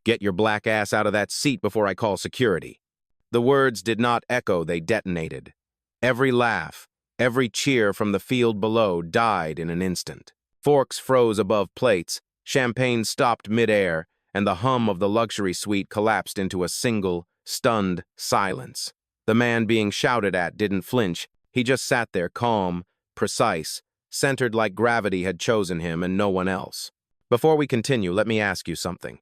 Get your black ass out of that seat before I call security. The words did not echo, they detonated. Every laugh, every cheer from the field below died in an instant. Forks froze above plates, champagne stopped midair, and the hum of the luxury suite collapsed into a single, stunned silence. The man being shouted at didn't flinch. He just sat there calm, precise, centered like gravity had chosen him and no one else. Before we continue, let me ask you something.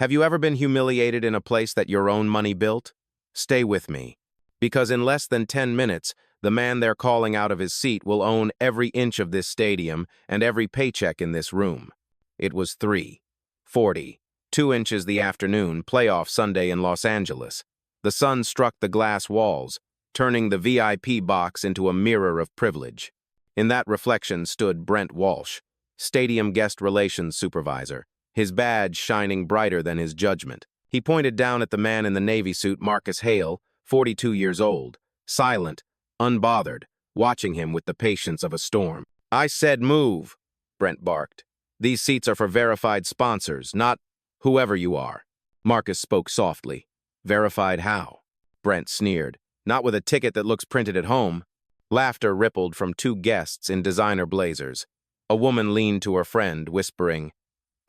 Have you ever been humiliated in a place that your own money built? Stay with me. Because in less than 10 minutes, the man they're calling out of his seat will own every inch of this stadium and every paycheck in this room. It was 3:40, 2 inches the afternoon, playoff Sunday in Los Angeles. The sun struck the glass walls, turning the VIP box into a mirror of privilege. In that reflection stood Brent Walsh, Stadium Guest Relations Supervisor, his badge shining brighter than his judgment. He pointed down at the man in the Navy suit, Marcus Hale, 42 years old, silent, unbothered, watching him with the patience of a storm. "I said move," Brent barked. "These seats are for verified sponsors, not whoever you are." Marcus spoke softly. "Verified how?" Brent sneered. "Not with a ticket that looks printed at home." Laughter rippled from two guests in designer blazers. A woman leaned to her friend, whispering,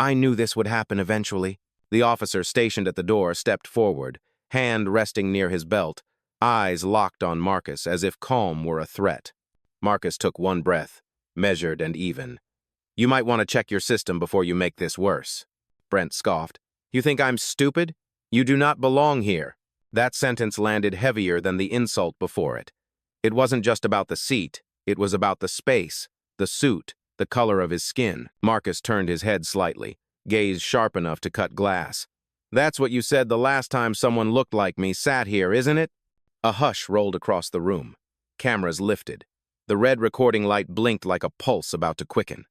"I knew this would happen eventually." The officer stationed at the door stepped forward, hand resting near his belt, eyes locked on Marcus as if calm were a threat. Marcus took one breath, measured and even. "You might want to check your system before you make this worse." Brent scoffed. "You think I'm stupid? You do not belong here." That sentence landed heavier than the insult before it. It wasn't just about the seat, it was about the space, the suit, the color of his skin. Marcus turned his head slightly, gaze sharp enough to cut glass. "That's what you said the last time someone looked like me sat here, isn't it?" A hush rolled across the room. Cameras lifted. The red recording light blinked like a pulse about to quicken.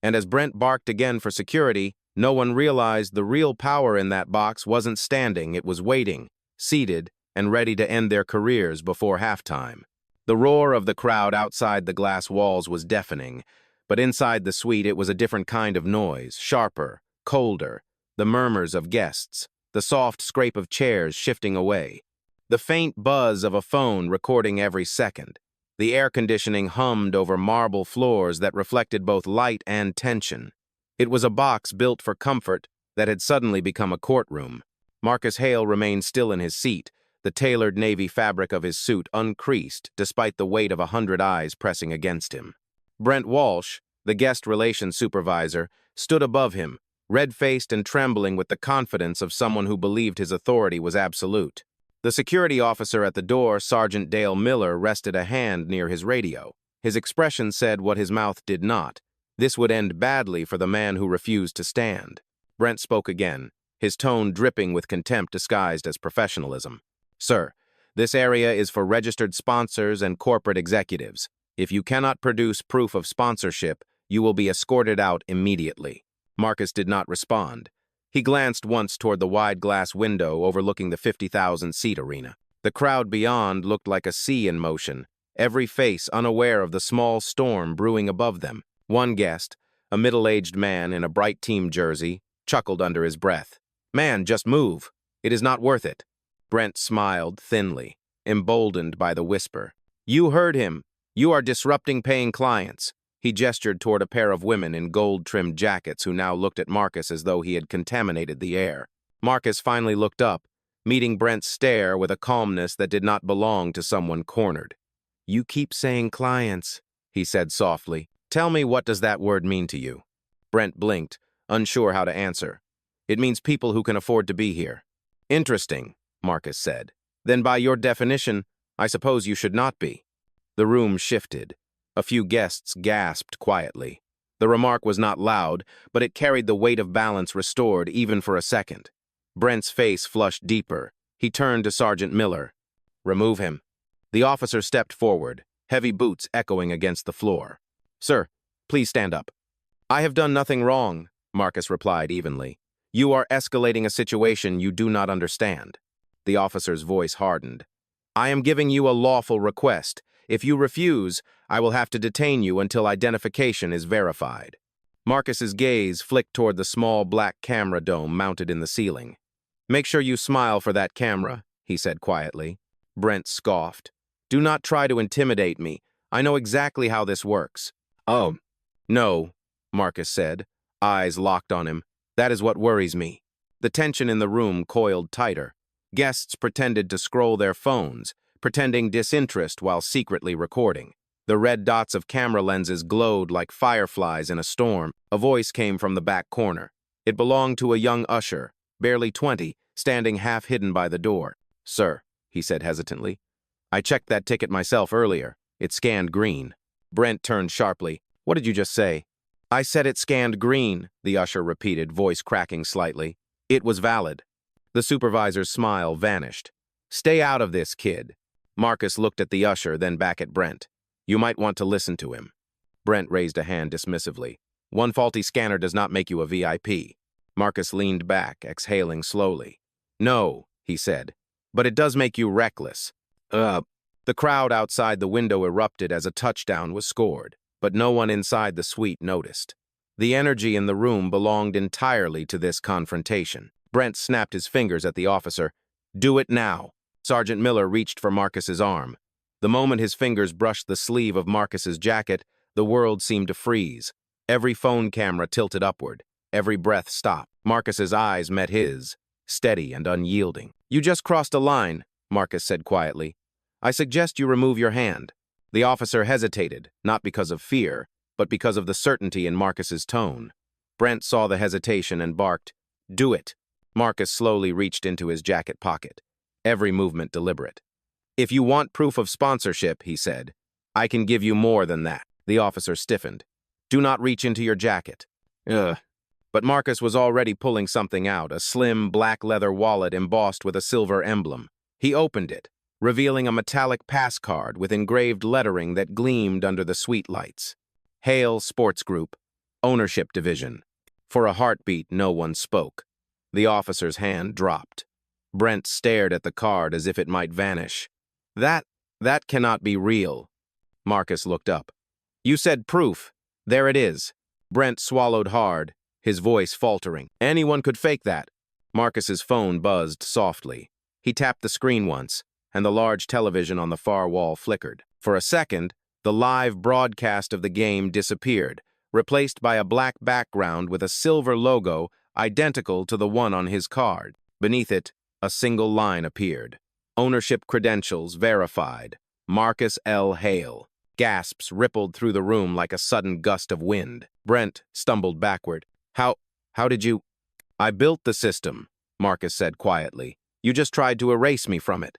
And as Brent barked again for security, no one realized the real power in that box wasn't standing, it was waiting, seated, and ready to end their careers before halftime. The roar of the crowd outside the glass walls was deafening, but inside the suite it was a different kind of noise, sharper, colder, the murmurs of guests, the soft scrape of chairs shifting away, the faint buzz of a phone recording every second. The air conditioning hummed over marble floors that reflected both light and tension. It was a box built for comfort that had suddenly become a courtroom. Marcus Hale remained still in his seat, the tailored navy fabric of his suit uncreased despite the weight of 100 eyes pressing against him. Brent Walsh, the guest relations supervisor, stood above him, red-faced and trembling with the confidence of someone who believed his authority was absolute. The security officer at the door, Sergeant Dale Miller, rested a hand near his radio. His expression said what his mouth did not. This would end badly for the man who refused to stand. Brent spoke again, his tone dripping with contempt disguised as professionalism. "Sir, this area is for registered sponsors and corporate executives. If you cannot produce proof of sponsorship, you will be escorted out immediately." Marcus did not respond. He glanced once toward the wide glass window overlooking the 50,000-seat arena. The crowd beyond looked like a sea in motion, every face unaware of the small storm brewing above them. One guest, a middle-aged man in a bright team jersey, chuckled under his breath. "Man, just move. It is not worth it." Brent smiled thinly, emboldened by the whisper. "You heard him. You are disrupting paying clients." He gestured toward a pair of women in gold-trimmed jackets who now looked at Marcus as though he had contaminated the air. Marcus finally looked up, meeting Brent's stare with a calmness that did not belong to someone cornered. "You keep saying clients," he said softly. "Tell me, what does that word mean to you?" Brent blinked, unsure how to answer. "It means people who can afford to be here." "Interesting," Marcus said. "Then by your definition, I suppose you should not be." The room shifted. A few guests gasped quietly. The remark was not loud, but it carried the weight of balance restored even for a second. Brent's face flushed deeper. He turned to Sergeant Miller. "Remove him." The officer stepped forward, heavy boots echoing against the floor. "Sir, please stand up." "I have done nothing wrong," Marcus replied evenly. "You are escalating a situation you do not understand." The officer's voice hardened. "I am giving you a lawful request. If you refuse, I will have to detain you until identification is verified." Marcus's gaze flicked toward the small black camera dome mounted in the ceiling. Make sure you smile for that camera, he said quietly. Brent scoffed. Do not try to intimidate me. I know exactly how this works. Oh, no, Marcus said, eyes locked on him. That is what worries me. The tension in the room coiled tighter. Guests pretended to scroll their phones, pretending disinterest while secretly recording. The red dots of camera lenses glowed like fireflies in a storm. A voice came from the back corner. It belonged to a young usher, barely 20, standing half-hidden by the door. Sir, he said hesitantly, I checked that ticket myself earlier. It scanned green. Brent turned sharply. What did you just say? I said it scanned green, the usher repeated, voice cracking slightly. It was valid. The supervisor's smile vanished. Stay out of this, kid. Marcus looked at the usher, then back at Brent. You might want to listen to him. Brent raised a hand dismissively. One faulty scanner does not make you a VIP. Marcus leaned back, exhaling slowly. No, he said, but it does make you reckless. The crowd outside the window erupted as a touchdown was scored, but no one inside the suite noticed. The energy in the room belonged entirely to this confrontation. Brent snapped his fingers at the officer. Do it now. Sergeant Miller reached for Marcus's arm. The moment his fingers brushed the sleeve of Marcus's jacket, the world seemed to freeze. Every phone camera tilted upward. Every breath stopped. Marcus's eyes met his, steady and unyielding. You just crossed a line, Marcus said quietly. I suggest you remove your hand. The officer hesitated, not because of fear, but because of the certainty in Marcus's tone. Brent saw the hesitation and barked, Do it. Marcus slowly reached into his jacket pocket, every movement deliberate. If you want proof of sponsorship, he said, I can give you more than that. The officer stiffened. Do not reach into your jacket. But Marcus was already pulling something out, a slim black leather wallet embossed with a silver emblem. He opened it, revealing a metallic pass card with engraved lettering that gleamed under the suite lights. Hale Sports Group, Ownership Division. For a heartbeat, no one spoke. The officer's hand dropped. Brent stared at the card as if it might vanish. That cannot be real. Marcus looked up. You said proof. There it is. Brent swallowed hard, his voice faltering. Anyone could fake that. Marcus's phone buzzed softly. He tapped the screen once, and the large television on the far wall flickered. For a second, the live broadcast of the game disappeared, replaced by a black background with a silver logo identical to the one on his card. Beneath it, a single line appeared. Ownership credentials verified. Marcus L. Hale. Gasps rippled through the room like a sudden gust of wind. Brent stumbled backward. How did you... I built the system, Marcus said quietly. You just tried to erase me from it.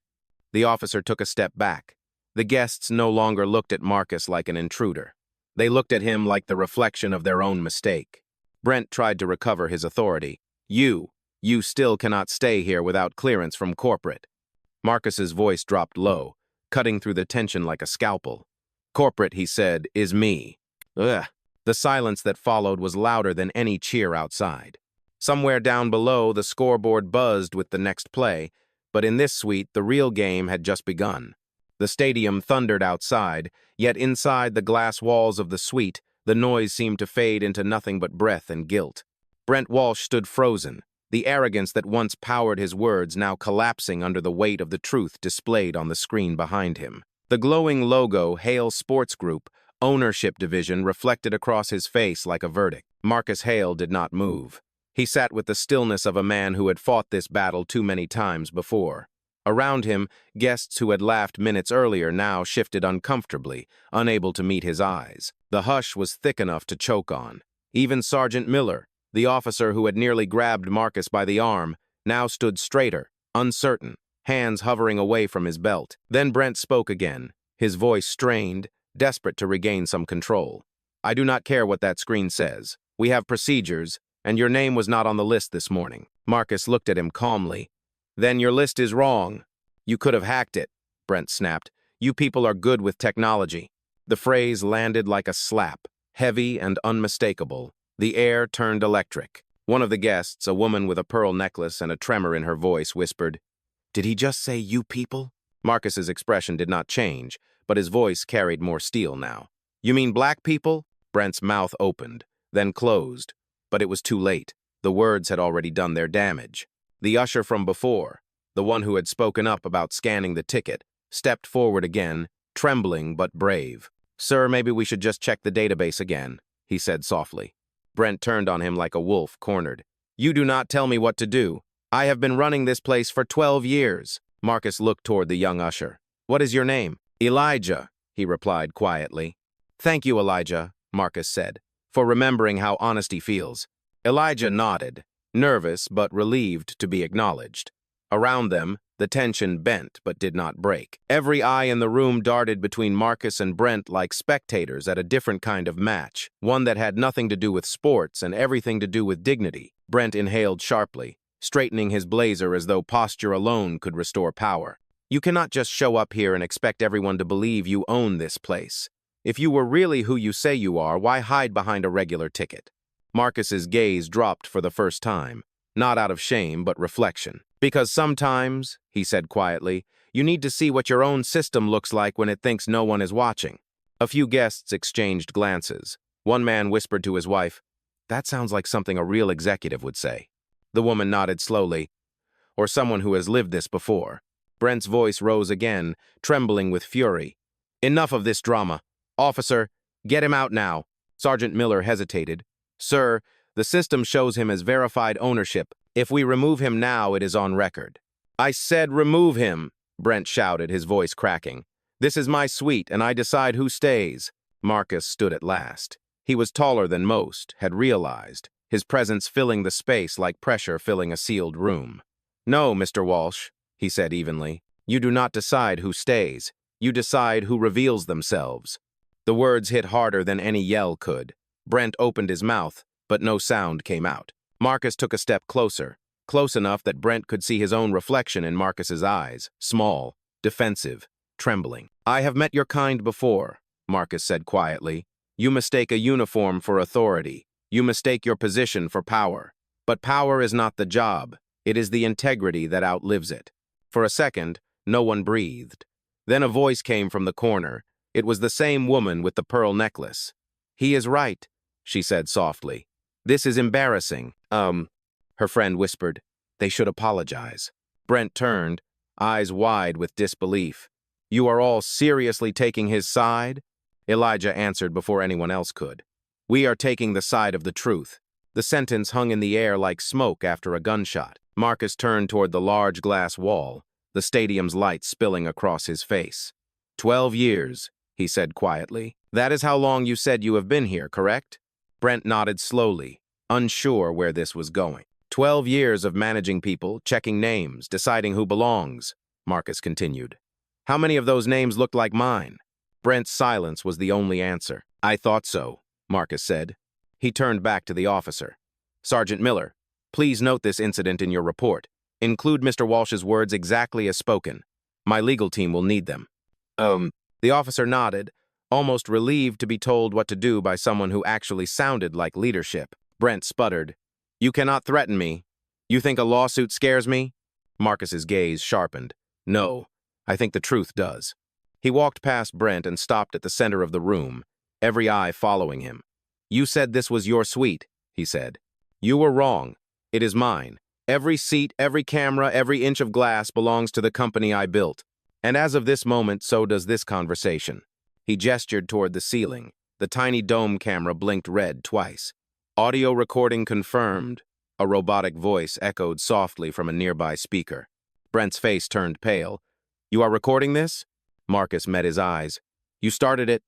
The officer took a step back. The guests no longer looked at Marcus like an intruder. They looked at him like the reflection of their own mistake. Brent tried to recover his authority. You still cannot stay here without clearance from corporate. Marcus's voice dropped low, cutting through the tension like a scalpel. Corporate, he said, is me. Ugh. The silence that followed was louder than any cheer outside. Somewhere down below, the scoreboard buzzed with the next play, but in this suite, the real game had just begun. The stadium thundered outside, yet inside the glass walls of the suite, the noise seemed to fade into nothing but breath and guilt. Brent Walsh stood frozen, the arrogance that once powered his words now collapsing under the weight of the truth displayed on the screen behind him. The glowing logo, Hale Sports Group, Ownership Division, reflected across his face like a verdict. Marcus Hale did not move. He sat with the stillness of a man who had fought this battle too many times before. Around him, guests who had laughed minutes earlier now shifted uncomfortably, unable to meet his eyes. The hush was thick enough to choke on. Even Sergeant Miller, the officer who had nearly grabbed Marcus by the arm, now stood straighter, uncertain, hands hovering away from his belt. Then Brent spoke again, his voice strained, desperate to regain some control. I do not care what that screen says. We have procedures, and your name was not on the list this morning. Marcus looked at him calmly. Then your list is wrong. You could have hacked it, Brent snapped. You people are good with technology. The phrase landed like a slap, heavy and unmistakable. The air turned electric. One of the guests, a woman with a pearl necklace and a tremor in her voice, whispered, Did he just say you people? Marcus's expression did not change, but his voice carried more steel now. You mean black people? Brent's mouth opened, then closed. But it was too late. The words had already done their damage. The usher from before, the one who had spoken up about scanning the ticket, stepped forward again, trembling but brave. "Sir, maybe we should just check the database again," he said softly. Brent turned on him like a wolf cornered. "You do not tell me what to do. I have been running this place for 12 years. Marcus looked toward the young usher. "What is your name?" "Elijah," he replied quietly. "Thank you, Elijah," Marcus said, "for remembering how honesty feels." Elijah nodded, nervous but relieved to be acknowledged. Around them, the tension bent but did not break. Every eye in the room darted between Marcus and Brent like spectators at a different kind of match, one that had nothing to do with sports and everything to do with dignity. Brent inhaled sharply, straightening his blazer as though posture alone could restore power. "You cannot just show up here and expect everyone to believe you own this place. If you were really who you say you are, why hide behind a regular ticket?" Marcus's gaze dropped for the first time, not out of shame but reflection. "Because sometimes," he said quietly, "you need to see what your own system looks like when it thinks no one is watching." A few guests exchanged glances. One man whispered to his wife, "That sounds like something a real executive would say." The woman nodded slowly, "Or someone who has lived this before." Brent's voice rose again, trembling with fury. "Enough of this drama. Officer, get him out now." Sergeant Miller hesitated. "Sir, the system shows him as verified ownership. If we remove him now, it is on record." "I said remove him," Brent shouted, his voice cracking. "This is my suite, and I decide who stays." Marcus stood at last. He was taller than most, had realized, his presence filling the space like pressure filling a sealed room. "No, Mr. Walsh," he said evenly. "You do not decide who stays. You decide who reveals themselves." The words hit harder than any yell could. Brent opened his mouth, but no sound came out. Marcus took a step closer, close enough that Brent could see his own reflection in Marcus's eyes, small, defensive, trembling. "I have met your kind before," Marcus said quietly. "You mistake a uniform for authority. You mistake your position for power. But power is not the job. It is the integrity that outlives it." For a second, no one breathed. Then a voice came from the corner. It was the same woman with the pearl necklace. "He is right," she said softly. "This is embarrassing." Her friend whispered, "They should apologize." Brent turned, eyes wide with disbelief. "You are all seriously taking his side?" Elijah answered before anyone else could. "We are taking the side of the truth." The sentence hung in the air like smoke after a gunshot. Marcus turned toward the large glass wall, the stadium's light spilling across his face. 12 years, he said quietly. "That is how long you said you have been here, correct?" Brent nodded slowly, unsure where this was going. 12 years of managing people, checking names, deciding who belongs, Marcus continued. "How many of those names looked like mine?" Brent's silence was the only answer. "I thought so," Marcus said. He turned back to the officer. "Sergeant Miller, please note this incident in your report. Include Mr. Walsh's words exactly as spoken. My legal team will need them." The officer nodded, almost relieved to be told what to do by someone who actually sounded like leadership. Brent sputtered, "You cannot threaten me. You think a lawsuit scares me?" Marcus's gaze sharpened. "No, I think the truth does." He walked past Brent and stopped at the center of the room, every eye following him. "You said this was your suite," he said. "You were wrong. It is mine. Every seat, every camera, every inch of glass belongs to the company I built. And as of this moment, so does this conversation." He gestured toward the ceiling. The tiny dome camera blinked red twice. "Audio recording confirmed," a robotic voice echoed softly from a nearby speaker. Brent's face turned pale. "You are recording this?" Marcus met his eyes. "You started it?"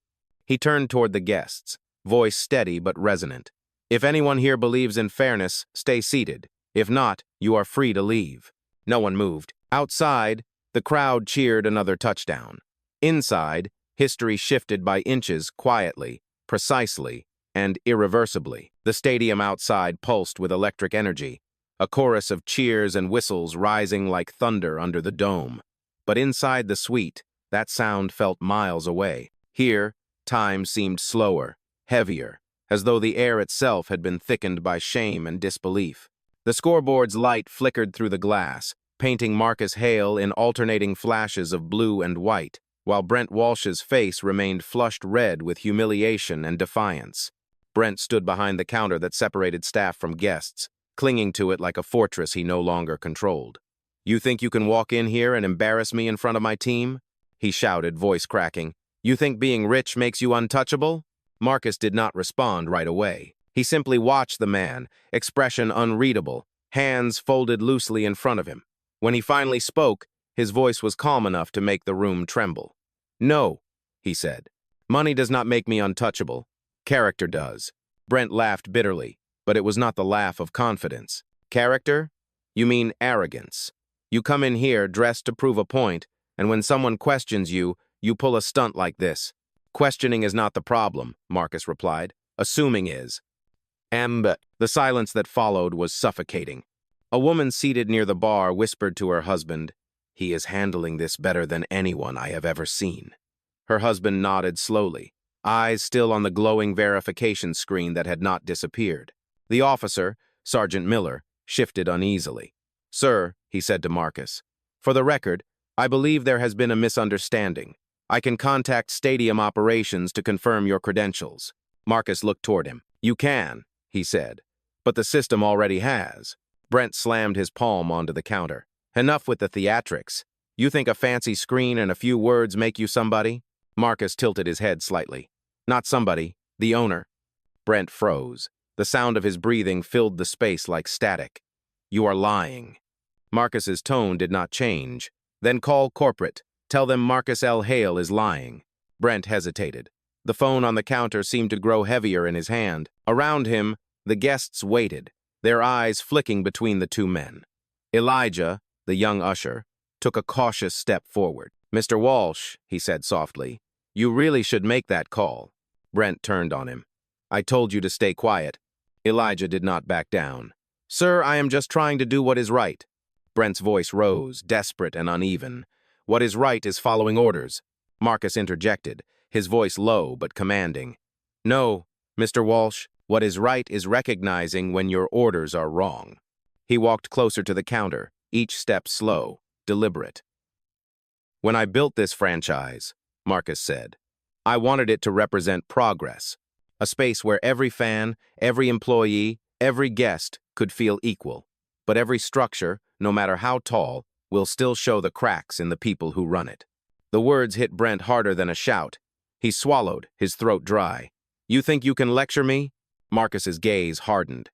He turned toward the guests, voice steady but resonant. "If anyone here believes in fairness, stay seated. If not, you are free to leave." No one moved. Outside, the crowd cheered another touchdown. Inside, history shifted by inches quietly, precisely, and irreversibly. The stadium outside pulsed with electric energy, a chorus of cheers and whistles rising like thunder under the dome. But inside the suite, that sound felt miles away. Here, time seemed slower, heavier, as though the air itself had been thickened by shame and disbelief. The scoreboard's light flickered through the glass, painting Marcus Hale in alternating flashes of blue and white, while Brent Walsh's face remained flushed red with humiliation and defiance. Brent stood behind the counter that separated staff from guests, clinging to it like a fortress he no longer controlled. "You think you can walk in here and embarrass me in front of my team?" he shouted, voice cracking. "You think being rich makes you untouchable?" Marcus did not respond right away. He simply watched the man, expression unreadable, hands folded loosely in front of him. When he finally spoke, his voice was calm enough to make the room tremble. "No," he said. "Money does not make me untouchable. Character does." Brent laughed bitterly, but it was not the laugh of confidence. "Character? You mean arrogance. You come in here dressed to prove a point, and when someone questions you, you pull a stunt like this." "Questioning is not the problem," Marcus replied. "Assuming is." The silence that followed was suffocating. A woman seated near the bar whispered to her husband, "He is handling this better than anyone I have ever seen." Her husband nodded slowly, eyes still on the glowing verification screen that had not disappeared. The officer, Sergeant Miller, shifted uneasily. "Sir," he said to Marcus, "for the record, I believe there has been a misunderstanding. I can contact stadium operations to confirm your credentials." Marcus looked toward him. "You can," he said, "but the system already has." Brent slammed his palm onto the counter. "Enough with the theatrics. You think a fancy screen and a few words make you somebody?" Marcus tilted his head slightly. "Not somebody, the owner." Brent froze. The sound of his breathing filled the space like static. "You are lying." Marcus's tone did not change. "Then call corporate. Tell them Marcus L. Hale is lying." Brent hesitated. The phone on the counter seemed to grow heavier in his hand. Around him, the guests waited, their eyes flicking between the two men. Elijah, the young usher, took a cautious step forward. "Mr. Walsh," he said softly, "you really should make that call." Brent turned on him. "I told you to stay quiet." Elijah did not back down. "Sir, I am just trying to do what is right." Brent's voice rose, desperate and uneven. "What is right is following orders." Marcus interjected, his voice low but commanding. "No, Mr. Walsh, what is right is recognizing when your orders are wrong." He walked closer to the counter, each step slow, deliberate. "When I built this franchise," Marcus said, "I wanted it to represent progress, a space where every fan, every employee, every guest could feel equal. But every structure, no matter how tall, will still show the cracks in the people who run it." The words hit Brent harder than a shout. He swallowed, his throat dry. "You think you can lecture me?" Marcus's gaze hardened.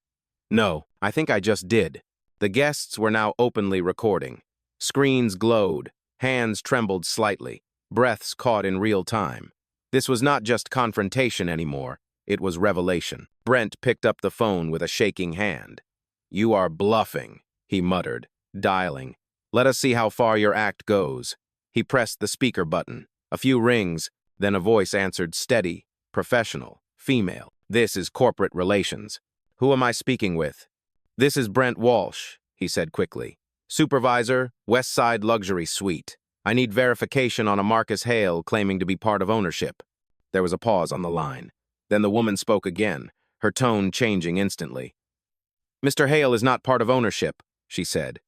"No, I think I just did." The guests were now openly recording. Screens glowed, hands trembled slightly, breaths caught in real time. This was not just confrontation anymore, it was revelation. Brent picked up the phone with a shaking hand. "You are bluffing," he muttered, dialing. "Let us see how far your act goes." He pressed the speaker button. A few rings, then a voice answered, steady, professional, female. "This is corporate relations. Who am I speaking with?" "This is Brent Walsh," he said quickly. "Supervisor, West Side Luxury Suite. I need verification on a Marcus Hale claiming to be part of ownership." There was a pause on the line. Then the woman spoke again, her tone changing instantly. "Mr. Hale is not part of ownership," she said.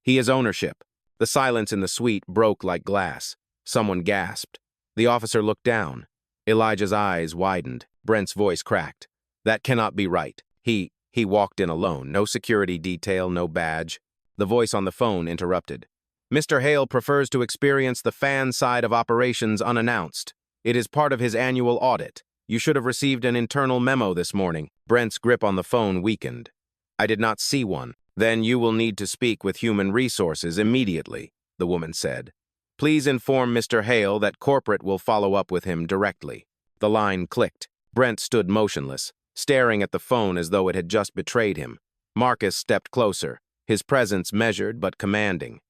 "He is ownership." The silence in the suite broke like glass. Someone gasped. The officer looked down. Elijah's eyes widened. Brent's voice cracked. "That cannot be right. He walked in alone. No security detail, no badge." The voice on the phone interrupted. "Mr. Hale prefers to experience the fan side of operations unannounced. It is part of his annual audit. You should have received an internal memo this morning." Brent's grip on the phone weakened. "I did not see one." "Then you will need to speak with human resources immediately," the woman said. "Please inform Mr. Hale that corporate will follow up with him directly." The line clicked. Brent stood motionless, staring at the phone as though it had just betrayed him. Marcus stepped closer, his presence measured but commanding.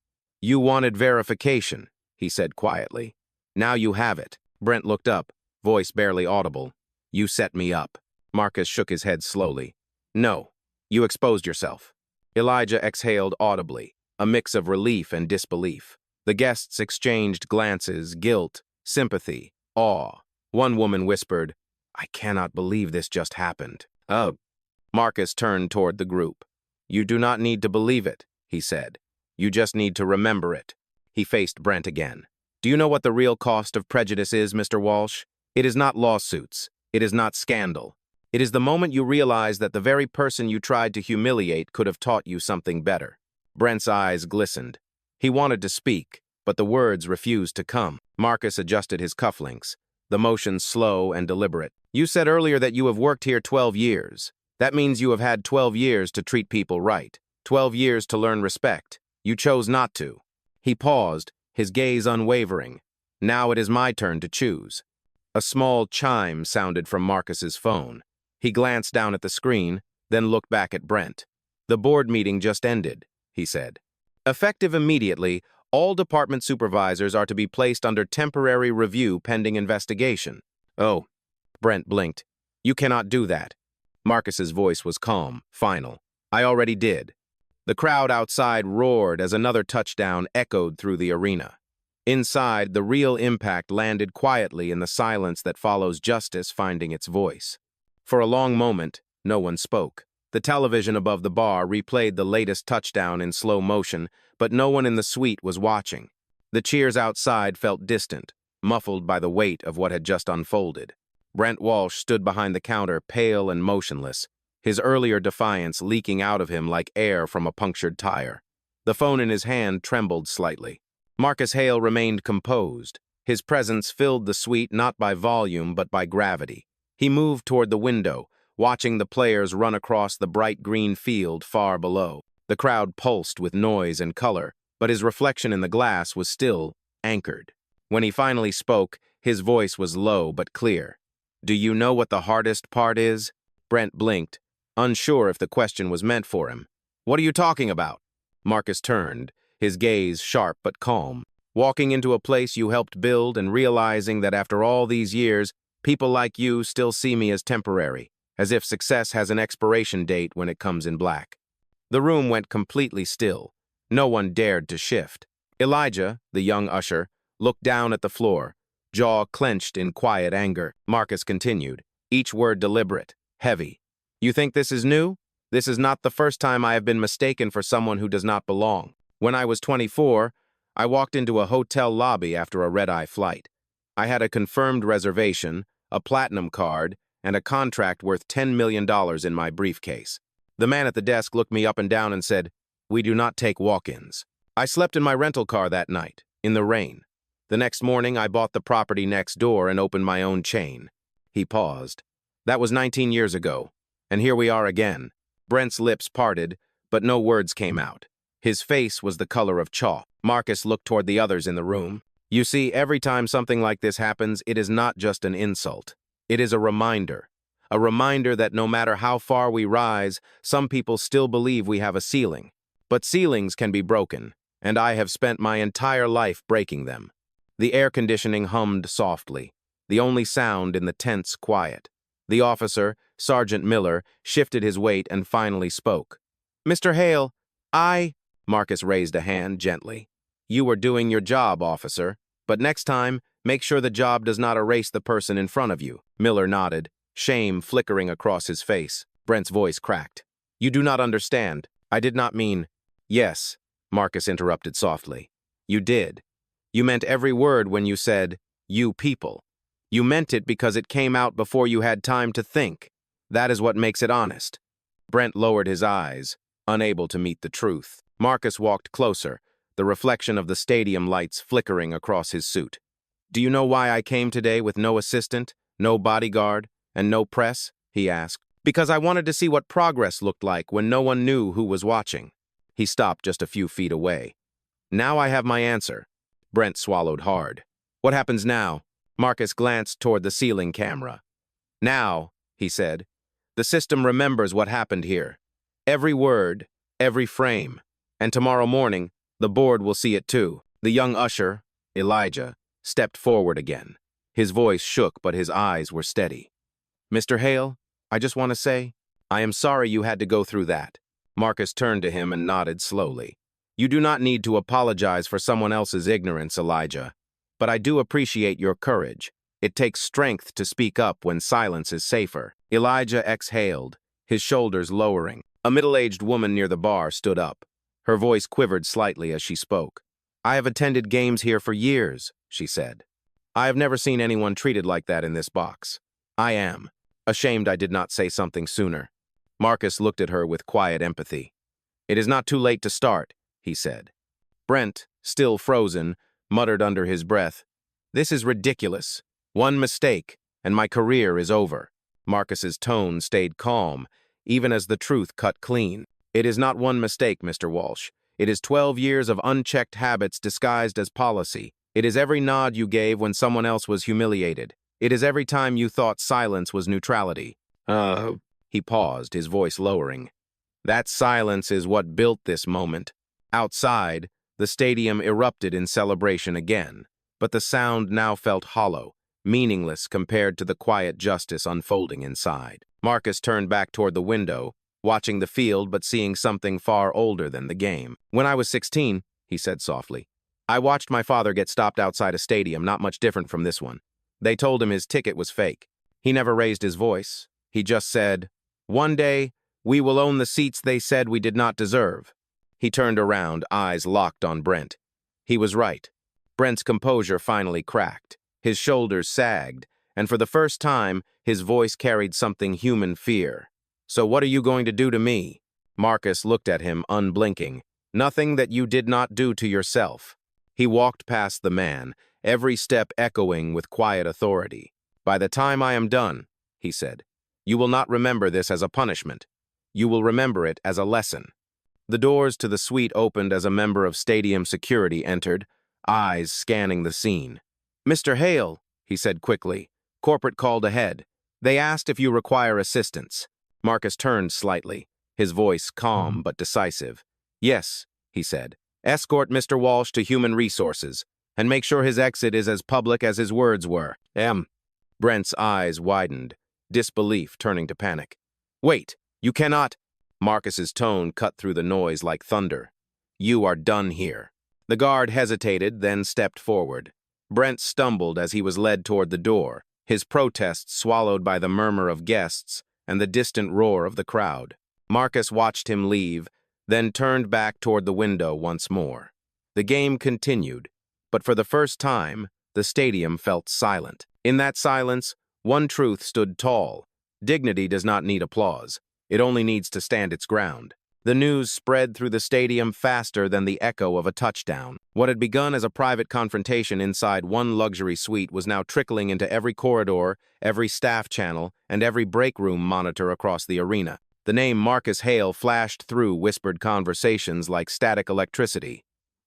"You wanted verification," he said quietly. "Now you have it." Brent looked up, voice barely audible. "You set me up." Marcus shook his head slowly. "No, you exposed yourself." Elijah exhaled audibly, a mix of relief and disbelief. The guests exchanged glances, guilt, sympathy, awe. One woman whispered, "I cannot believe this just happened." "Oh." Marcus turned toward the group. "You do not need to believe it," he said. "You just need to remember it." He faced Brent again. "Do you know what the real cost of prejudice is, Mr. Walsh? It is not lawsuits. It is not scandal. It is the moment you realize that the very person you tried to humiliate could have taught you something better. Brent's eyes glistened. He wanted to speak, but the words refused to come. Marcus adjusted his cufflinks, the motion slow and deliberate. You said earlier that you have worked here 12 years. That means you have had 12 years to treat people right, 12 years to learn respect. You chose not to. He paused, his gaze unwavering. Now it is my turn to choose. A small chime sounded from Marcus's phone. He glanced down at the screen, then looked back at Brent. The board meeting just ended, he said. Effective immediately, all department supervisors are to be placed under temporary review pending investigation. Oh, Brent blinked. You cannot do that. Marcus's voice was calm, final. I already did. The crowd outside roared as another touchdown echoed through the arena. Inside, the real impact landed quietly in the silence that follows justice finding its voice. For a long moment, no one spoke. The television above the bar replayed the latest touchdown in slow motion, but no one in the suite was watching. The cheers outside felt distant, muffled by the weight of what had just unfolded. Brent Walsh stood behind the counter, pale and motionless, his earlier defiance leaking out of him like air from a punctured tire. The phone in his hand trembled slightly. Marcus Hale remained composed. His presence filled the suite not by volume but by gravity. He moved toward the window, watching the players run across the bright green field far below. The crowd pulsed with noise and color, but his reflection in the glass was still anchored. When he finally spoke, his voice was low but clear. Do you know what the hardest part is? Brent blinked, unsure if the question was meant for him. What are you talking about? Marcus turned, his gaze sharp but calm. Walking into a place you helped build and realizing that after all these years, people like you still see me as temporary, as if success has an expiration date when it comes in black. The room went completely still. No one dared to shift. Elijah, the young usher, looked down at the floor, jaw clenched in quiet anger. Marcus continued, each word deliberate, heavy. You think this is new? This is not the first time I have been mistaken for someone who does not belong. When I was 24, I walked into a hotel lobby after a red-eye flight. I had a confirmed reservation, a platinum card, and a contract worth $10 million in my briefcase. The man at the desk looked me up and down and said, "We do not take walk-ins." I slept in my rental car that night, in the rain. The next morning, I bought the property next door and opened my own chain. He paused. That was 19 years ago, and here we are again. Brent's lips parted, but no words came out. His face was the color of chalk. Marcus looked toward the others in the room. You see, every time something like this happens, it is not just an insult. It is a reminder that no matter how far we rise, some people still believe we have a ceiling. But ceilings can be broken, and I have spent my entire life breaking them. The air conditioning hummed softly, the only sound in the tense quiet. The officer, Sergeant Miller, shifted his weight and finally spoke. Mr. Hale, Marcus raised a hand gently. You were doing your job, officer, but next time, make sure the job does not erase the person in front of you. Miller nodded, shame flickering across his face. Brent's voice cracked. You do not understand. I did not mean... Yes, Marcus interrupted softly. You did. You meant every word when you said, you people. You meant it because it came out before you had time to think. That is what makes it honest. Brent lowered his eyes, unable to meet the truth. Marcus walked closer, the reflection of the stadium lights flickering across his suit. Do you know why I came today with no assistant, no bodyguard, and no press? He asked. Because I wanted to see what progress looked like when no one knew who was watching. He stopped just a few feet away. Now I have my answer. Brent swallowed hard. What happens now? Marcus glanced toward the ceiling camera. Now, he said, the system remembers what happened here. Every word, every frame. And tomorrow morning, the board will see it too. The young usher, Elijah, stepped forward again. His voice shook, but his eyes were steady. Mr. Hale, I just want to say, I am sorry you had to go through that. Marcus turned to him and nodded slowly. You do not need to apologize for someone else's ignorance, Elijah. But I do appreciate your courage. It takes strength to speak up when silence is safer. Elijah exhaled, his shoulders lowering. A middle-aged woman near the bar stood up. Her voice quivered slightly as she spoke. I have attended games here for years, she said. I have never seen anyone treated like that in this box. I am Ashamed I did not say something sooner. Marcus looked at her with quiet empathy. "It is not too late to start," he said. Brent, still frozen, muttered under his breath, "This is ridiculous. One mistake, and my career is over." Marcus's tone stayed calm, even as the truth cut clean. "It is not one mistake, Mr. Walsh. It is 12 years of unchecked habits disguised as policy. It is every nod you gave when someone else was humiliated. It is every time you thought silence was neutrality." He paused, his voice lowering. "That silence is what built this moment." Outside, the stadium erupted in celebration again, but the sound now felt hollow, meaningless compared to the quiet justice unfolding inside. Marcus turned back toward the window, watching the field but seeing something far older than the game. "When I was 16, he said softly, "I watched my father get stopped outside a stadium not much different from this one. They told him his ticket was fake. He never raised his voice. He just said, 'One day, we will own the seats they said we did not deserve.'" He turned around, eyes locked on Brent. He was right. Brent's composure finally cracked. His shoulders sagged, and for the first time, his voice carried something human fear. "So what are you going to do to me?" Marcus looked at him, unblinking. "Nothing that you did not do to yourself." He walked past the man, every step echoing with quiet authority. "By the time I am done," he said, "you will not remember this as a punishment. You will remember it as a lesson." The doors to the suite opened as a member of stadium security entered, eyes scanning the scene. "Mr. Hale," he said quickly, "corporate called ahead. They asked if you require assistance." Marcus turned slightly, his voice calm but decisive. "Yes," he said. "Escort Mr. Walsh to Human Resources, and make sure his exit is as public as his words were." Brent's eyes widened, disbelief turning to panic. "Wait, you cannot—" Marcus's tone cut through the noise like thunder. "You are done here." The guard hesitated, then stepped forward. Brent stumbled as he was led toward the door, his protest swallowed by the murmur of guests and the distant roar of the crowd. Marcus watched him leave, then turned back toward the window once more. The game continued, but for the first time, the stadium felt silent. In that silence, one truth stood tall. Dignity does not need applause. It only needs to stand its ground. The news spread through the stadium faster than the echo of a touchdown. What had begun as a private confrontation inside one luxury suite was now trickling into every corridor, every staff channel, and every break room monitor across the arena. The name Marcus Hale flashed through whispered conversations like static electricity.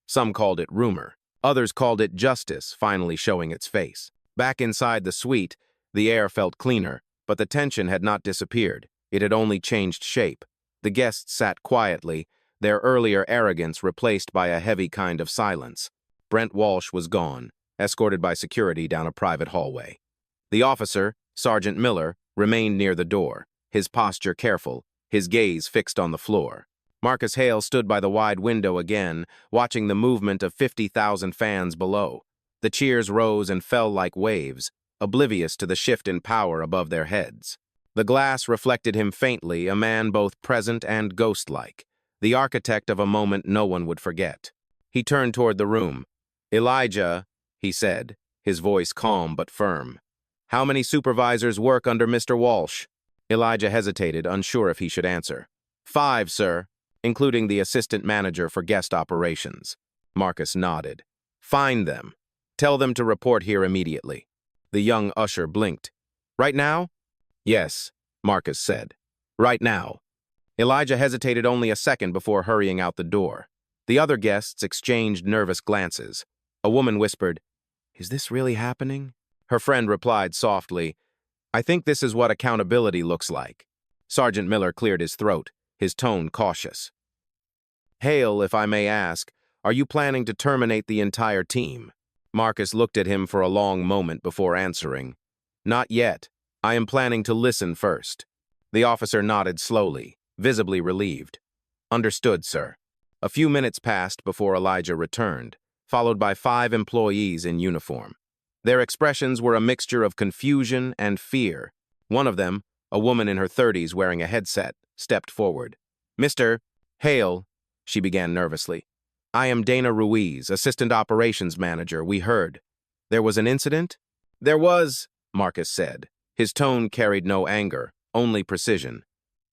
Some called it rumor. Others called it justice, finally showing its face. Back inside the suite, the air felt cleaner, but the tension had not disappeared. It had only changed shape. The guests sat quietly, their earlier arrogance replaced by a heavy kind of silence. Brent Walsh was gone, escorted by security down a private hallway. The officer, Sergeant Miller, remained near the door, his posture careful, his gaze fixed on the floor. Marcus Hale stood by the wide window again, watching the movement of 50,000 fans below. The cheers rose and fell like waves, oblivious to the shift in power above their heads. The glass reflected him faintly, a man both present and ghost-like, the architect of a moment no one would forget. He turned toward the room. "Elijah," he said, his voice calm but firm. "How many supervisors work under Mr. Walsh?" Elijah hesitated, unsure if he should answer. "5, sir, including the assistant manager for guest operations." Marcus nodded. "Find them. Tell them to report here immediately." The young usher blinked. "Right now?" "Yes," Marcus said. "Right now." Elijah hesitated only a second before hurrying out the door. The other guests exchanged nervous glances. A woman whispered, "Is this really happening?" Her friend replied softly, "I think this is what accountability looks like." Sergeant Miller cleared his throat, his tone cautious. "Hale, if I may ask, are you planning to terminate the entire team?" Marcus looked at him for a long moment before answering. "Not yet. I am planning to listen first." The officer nodded slowly, visibly relieved. "Understood, sir." A few minutes passed before Elijah returned, followed by 5 employees in uniform. Their expressions were a mixture of confusion and fear. One of them, a woman in her 30s wearing a headset, stepped forward. "Mr. Hale," she began nervously. "I am Dana Ruiz, Assistant Operations Manager. We heard. There was an incident?" "There was," Marcus said, His tone carried no anger, only precision.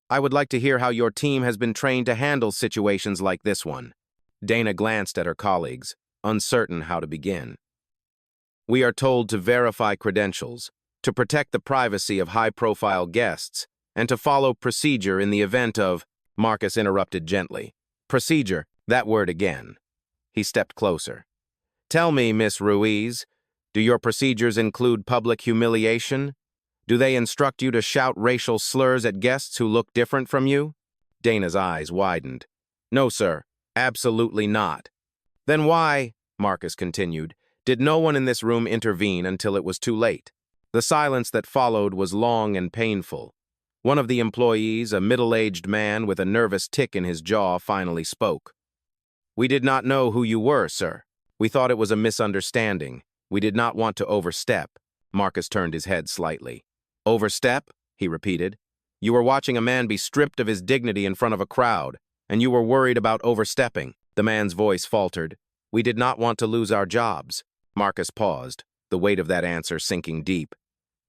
I would like to hear how your team has been trained to handle situations like this one. Dana glanced at her colleagues, uncertain how to begin. We are told to verify credentials, to protect the privacy of high-profile guests, and to follow procedure in the event of— Marcus interrupted gently. Procedure, that word again. He stepped closer. Tell me, Miss Ruiz, do your procedures include public humiliation? Do they instruct you to shout racial slurs at guests who look different from you? Dana's eyes widened. No, sir, absolutely not. Then why, Marcus continued, did no one in this room intervene until it was too late? The silence that followed was long and painful. One of the employees, a middle-aged man with a nervous tick in his jaw, finally spoke. We did not know who you were, sir. We thought it was a misunderstanding. We did not want to overstep. Marcus turned his head slightly. Overstep? He repeated. You were watching a man be stripped of his dignity in front of a crowd, and you were worried about overstepping. The man's voice faltered. We did not want to lose our jobs. Marcus paused, the weight of that answer sinking deep.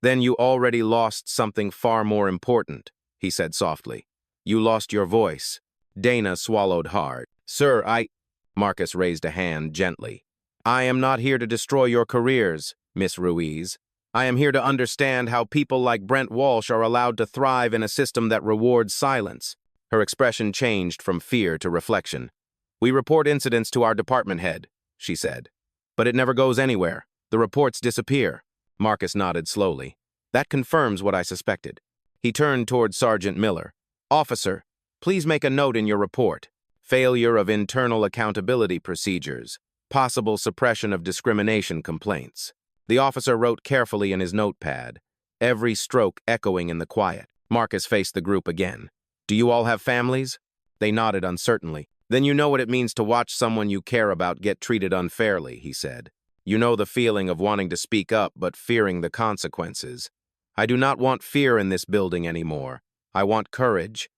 Then you already lost something far more important, he said softly. You lost your voice. Dana swallowed hard. Sir, Marcus raised a hand gently. I am not here to destroy your careers, Miss Ruiz. I am here to understand how people like Brent Walsh are allowed to thrive in a system that rewards silence. Her expression changed from fear to reflection. We report incidents to our department head, she said. But it never goes anywhere. The reports disappear. Marcus nodded slowly. That confirms what I suspected. He turned toward Sergeant Miller. Officer, please make a note in your report. Failure of internal accountability procedures. Possible suppression of discrimination complaints. The officer wrote carefully in his notepad, every stroke echoing in the quiet. Marcus faced the group again. Do you all have families? They nodded uncertainly. Then you know what it means to watch someone you care about get treated unfairly, he said. You know the feeling of wanting to speak up but fearing the consequences. I do not want fear in this building anymore. I want courage.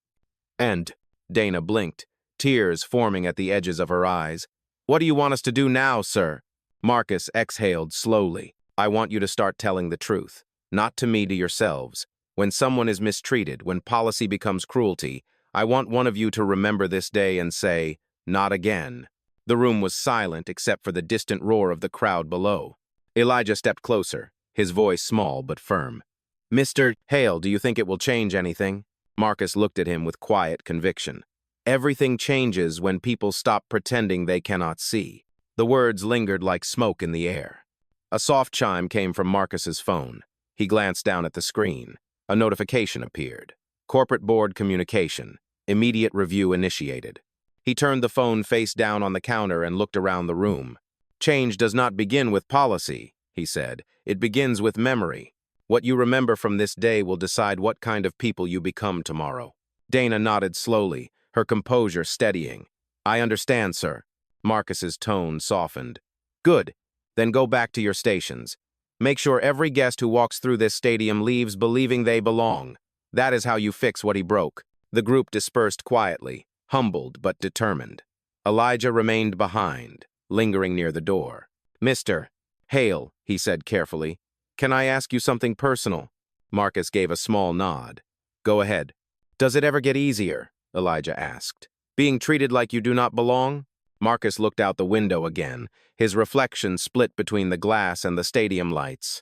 And, Dana blinked, tears forming at the edges of her eyes. What do you want us to do now, sir? Marcus exhaled slowly. I want you to start telling the truth. Not to me, to yourselves. When someone is mistreated, when policy becomes cruelty, I want one of you to remember this day and say, not again. The room was silent except for the distant roar of the crowd below. Elijah stepped closer, his voice small but firm. Mr. Hale, do you think it will change anything? Marcus looked at him with quiet conviction. Everything changes when people stop pretending they cannot see. The words lingered like smoke in the air. A soft chime came from Marcus's phone. He glanced down at the screen. A notification appeared. Corporate board communication. Immediate review initiated. He turned the phone face down on the counter and looked around the room. Change does not begin with policy, he said. It begins with memory. What you remember from this day will decide what kind of people you become tomorrow. Dana nodded slowly, her composure steadying. I understand, sir. Marcus's tone softened. Good. Then go back to your stations. Make sure every guest who walks through this stadium leaves believing they belong. That is how you fix what he broke. The group dispersed quietly, humbled but determined. Elijah remained behind, lingering near the door. Mr. Hale, he said carefully, can I ask you something personal? Marcus gave a small nod. Go ahead. Does it ever get easier? Elijah asked. Being treated like you do not belong? Marcus looked out the window again, his reflection split between the glass and the stadium lights.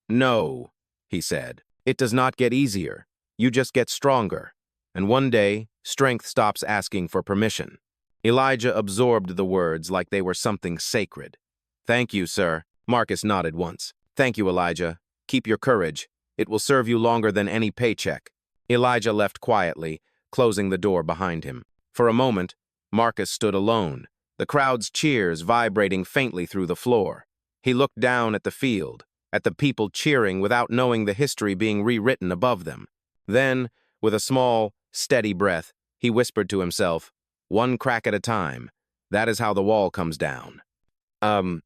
No, he said. It does not get easier. You just get stronger. And one day, strength stops asking for permission. Elijah absorbed the words like they were something sacred. Thank you, sir. Marcus nodded once. Thank you, Elijah. Keep your courage. It will serve you longer than any paycheck. Elijah left quietly, closing the door behind him. For a moment, Marcus stood alone, the crowd's cheers vibrating faintly through the floor. He looked down at the field, at the people cheering without knowing the history being rewritten above them. Then, with a small, steady breath, he whispered to himself, one crack at a time. That is how the wall comes down. And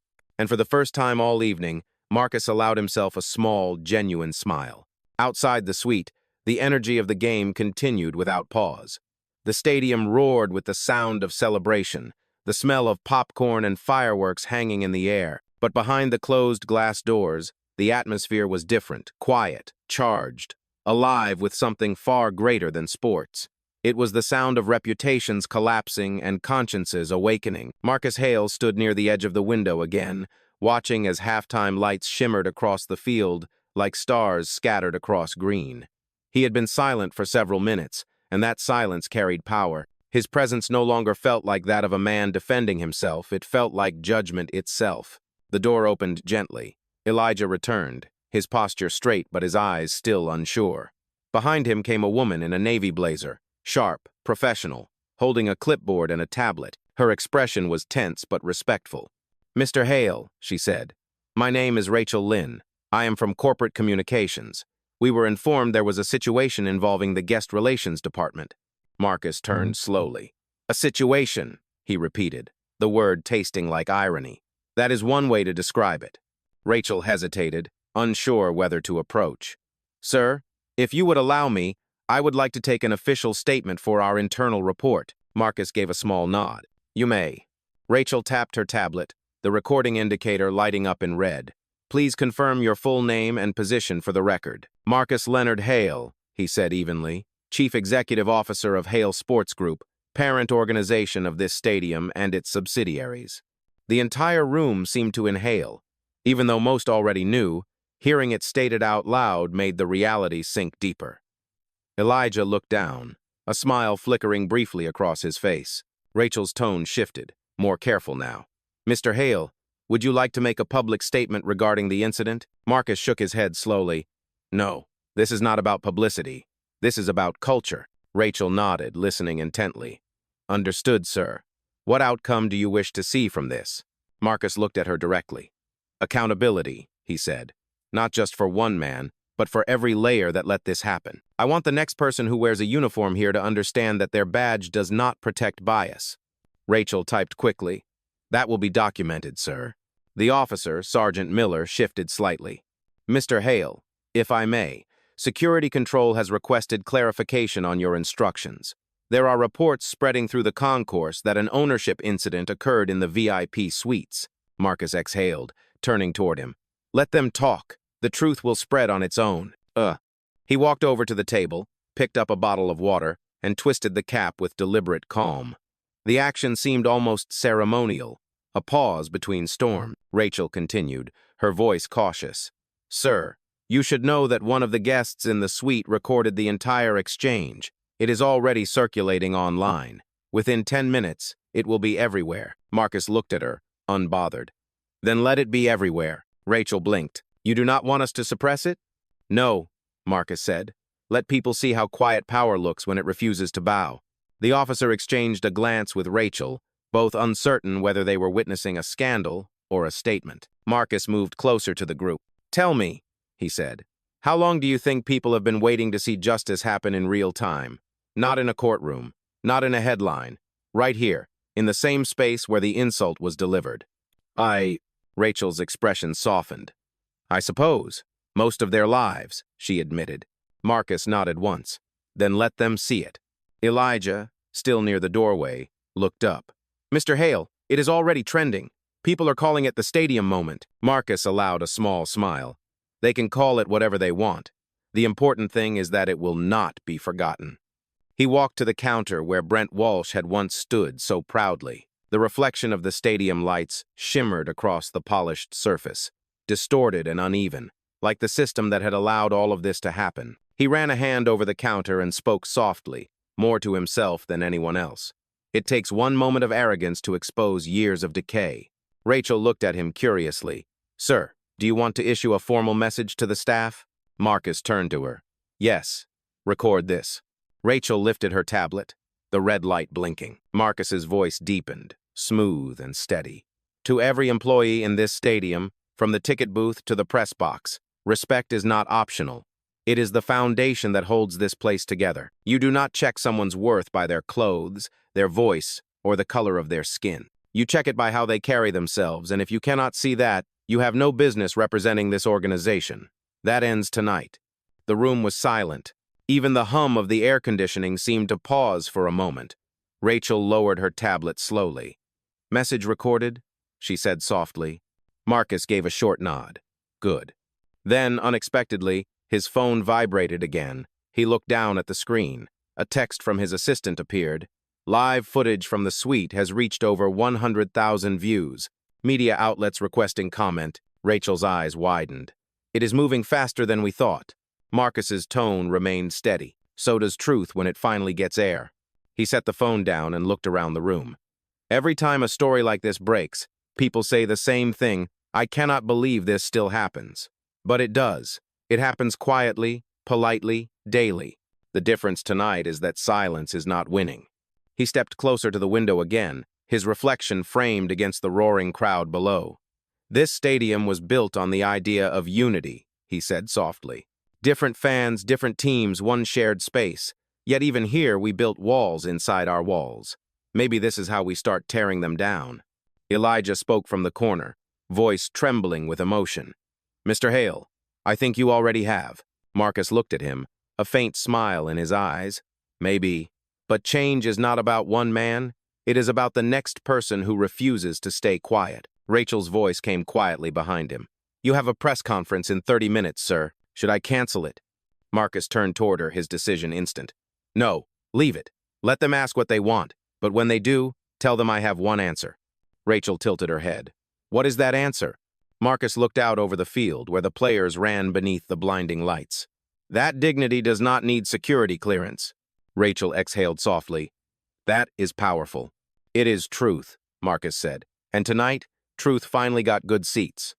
for the first time all evening, Marcus allowed himself a small, genuine smile. Outside the suite, the energy of the game continued without pause. The stadium roared with the sound of celebration, the smell of popcorn and fireworks hanging in the air. But behind the closed glass doors, The atmosphere was different, quiet, charged, alive with something far greater than sports. It was the sound of reputations collapsing and consciences awakening. Marcus Hale stood near the edge of the window again, watching as halftime lights shimmered across the field like stars scattered across green. He had been silent for several minutes, and that silence carried power. His presence no longer felt like that of a man defending himself, it felt like judgment itself. The door opened gently. Elijah returned, his posture straight but his eyes still unsure. Behind him came a woman in a navy blazer, sharp, professional, holding a clipboard and a tablet. Her expression was tense but respectful. "Mr. Hale," she said, "my name is Rachel Lynn. I am from corporate communications. We were informed there was a situation involving the guest relations department." Marcus turned slowly. "A situation," he repeated, the word tasting like irony. "That is one way to describe it." Rachel hesitated, unsure whether to approach. "Sir, if you would allow me, I would like to take an official statement for our internal report." Marcus gave a small nod. "You may." Rachel tapped her tablet, the recording indicator lighting up in red. "Please confirm your full name and position for the record." "Marcus Leonard Hale," he said evenly, "Chief Executive Officer of Hale Sports Group, parent organization of this stadium and its subsidiaries." The entire room seemed to inhale. Even though most already knew, hearing it stated out loud made the reality sink deeper. Elijah looked down, a smile flickering briefly across his face. Rachel's tone shifted, more careful now. "Mr. Hale, would you like to make a public statement regarding the incident?" Marcus shook his head slowly. "No, this is not about publicity. This is about culture." Rachel nodded, listening intently. "Understood, sir. What outcome do you wish to see from this?" Marcus looked at her directly. "Accountability," he said. "Not just for one man, but for every layer that let this happen. I want the next person who wears a uniform here to understand that their badge does not protect bias." Rachel typed quickly. "That will be documented, sir." The officer, Sergeant Miller, shifted slightly. "Mr. Hale, if I may, Security Control has requested clarification on your instructions. There are reports spreading through the concourse that an ownership incident occurred in the VIP suites." Marcus exhaled, turning toward him. "Let them talk. The truth will spread on its own." He walked over to the table, picked up a bottle of water, and twisted the cap with deliberate calm. The action seemed almost ceremonial, a pause between storms. Rachel continued, her voice cautious. "Sir, you should know that one of the guests in the suite recorded the entire exchange. It is already circulating online. Within 10 minutes, it will be everywhere." Marcus looked at her, unbothered. "Then let it be everywhere." Rachel blinked. "You do not want us to suppress it?" "No," Marcus said. "Let people see how quiet power looks when it refuses to bow." The officer exchanged a glance with Rachel, both uncertain whether they were witnessing a scandal or a statement. Marcus moved closer to the group. "Tell me," he said, "how long do you think people have been waiting to see justice happen in real time? Not in a courtroom, not in a headline. Right here, in the same space where the insult was delivered." Rachel's expression softened. "I suppose. Most of their lives," she admitted. Marcus nodded once. "Then let them see it." Elijah, still near the doorway, looked up. "Mr. Hale, it is already trending. People are calling it the stadium moment." Marcus allowed a small smile. "They can call it whatever they want. The important thing is that it will not be forgotten." He walked to the counter where Brent Walsh had once stood so proudly. The reflection of the stadium lights shimmered across the polished surface, distorted and uneven, like the system that had allowed all of this to happen. He ran a hand over the counter and spoke softly, more to himself than anyone else. "It takes one moment of arrogance to expose years of decay." Rachel looked at him curiously. "Sir, do you want to issue a formal message to the staff?" Marcus turned to her. "Yes. Record this." Rachel lifted her tablet, the red light blinking. Marcus's voice deepened, smooth and steady. "To every employee in this stadium, from the ticket booth to the press box, respect is not optional. It is the foundation that holds this place together. You do not check someone's worth by their clothes, their voice, or the color of their skin. You check it by how they carry themselves, and if you cannot see that, you have no business representing this organization. That ends tonight." The room was silent. Even the hum of the air conditioning seemed to pause for a moment. Rachel lowered her tablet slowly. "Message recorded?" she said softly. Marcus gave a short nod. "Good." Then, unexpectedly, his phone vibrated again. He looked down at the screen. A text from his assistant appeared. Live footage from the suite has reached over 100,000 views. Media outlets requesting comment. Rachel's eyes widened. It is moving faster than we thought. Marcus's tone remained steady. So does truth when it finally gets air. He set the phone down and looked around the room. Every time a story like this breaks, people say the same thing. I cannot believe this still happens. But it does. It happens quietly, politely, daily. The difference tonight is that silence is not winning. He stepped closer to the window again, his reflection framed against the roaring crowd below. This stadium was built on the idea of unity, he said softly. Different fans, different teams, one shared space. Yet even here we built walls inside our walls. Maybe this is how we start tearing them down. Elijah spoke from the corner, voice trembling with emotion. Mr. Hale, I think you already have. Marcus looked at him, a faint smile in his eyes. Maybe. But change is not about one man. It is about the next person who refuses to stay quiet. Rachel's voice came quietly behind him. You have a press conference in 30 minutes, sir. Should I cancel it? Marcus turned toward her, his decision instant. No, leave it. Let them ask what they want. But when they do, tell them I have one answer. Rachel tilted her head. What is that answer? Marcus looked out over the field where the players ran beneath the blinding lights. That dignity does not need security clearance. Rachel exhaled softly. That is powerful. It is truth, Marcus said. And tonight, truth finally got good seats.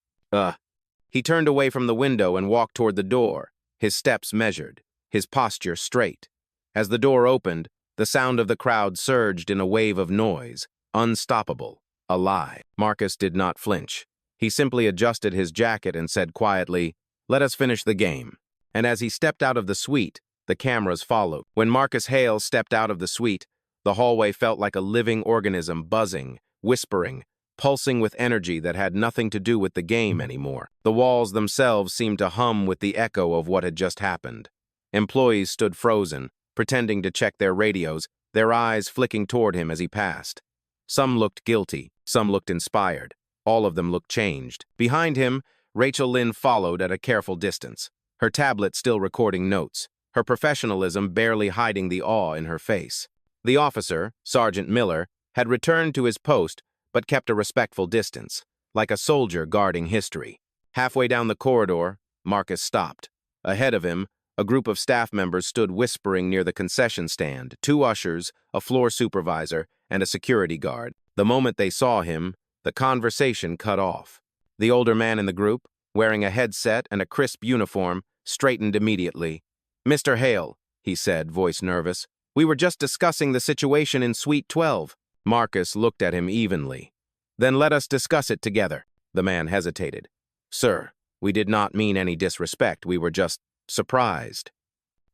He turned away from the window and walked toward the door, his steps measured, his posture straight. As the door opened, the sound of the crowd surged in a wave of noise, unstoppable, alive. Marcus did not flinch. He simply adjusted his jacket and said quietly, "Let us finish the game." And as he stepped out of the suite, the cameras followed. When Marcus Hale stepped out of the suite, the hallway felt like a living organism buzzing, whispering, pulsing with energy that had nothing to do with the game anymore. The walls themselves seemed to hum with the echo of what had just happened. Employees stood frozen, pretending to check their radios, their eyes flicking toward him as he passed. Some looked guilty, some looked inspired. All of them looked changed. Behind him, Rachel Lynn followed at a careful distance, her tablet still recording notes, her professionalism barely hiding the awe in her face. The officer, Sergeant Miller, had returned to his post but kept a respectful distance, like a soldier guarding history. Halfway down the corridor, Marcus stopped. Ahead of him, a group of staff members stood whispering near the concession stand, 2 ushers, a floor supervisor, and a security guard. The moment they saw him, the conversation cut off. The older man in the group, wearing a headset and a crisp uniform, straightened immediately. "Mr. Hale," he said, voice nervous, "we were just discussing the situation in Suite 12. Marcus looked at him evenly. "Then let us discuss it together." The man hesitated. "Sir, we did not mean any disrespect. We were just surprised."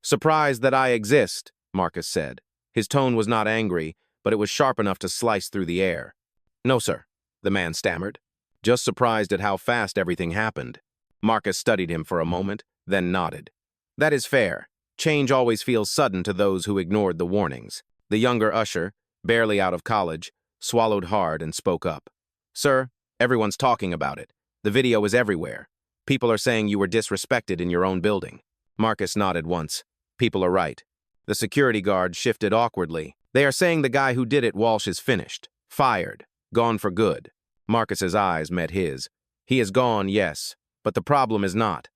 "Surprised that I exist," Marcus said. His tone was not angry, but it was sharp enough to slice through the air. "No, sir," the man stammered. "Just surprised at how fast everything happened." Marcus studied him for a moment, then nodded. "That is fair. Change always feels sudden to those who ignored the warnings." The younger usher, barely out of college, swallowed hard and spoke up. "Sir, everyone's talking about it. The video is everywhere. People are saying you were disrespected in your own building." Marcus nodded once. "People are right." The security guard shifted awkwardly. "They are saying the guy who did it, Walsh, is finished. Fired. Gone for good." Marcus's eyes met his. "He is gone, yes, but the problem is not."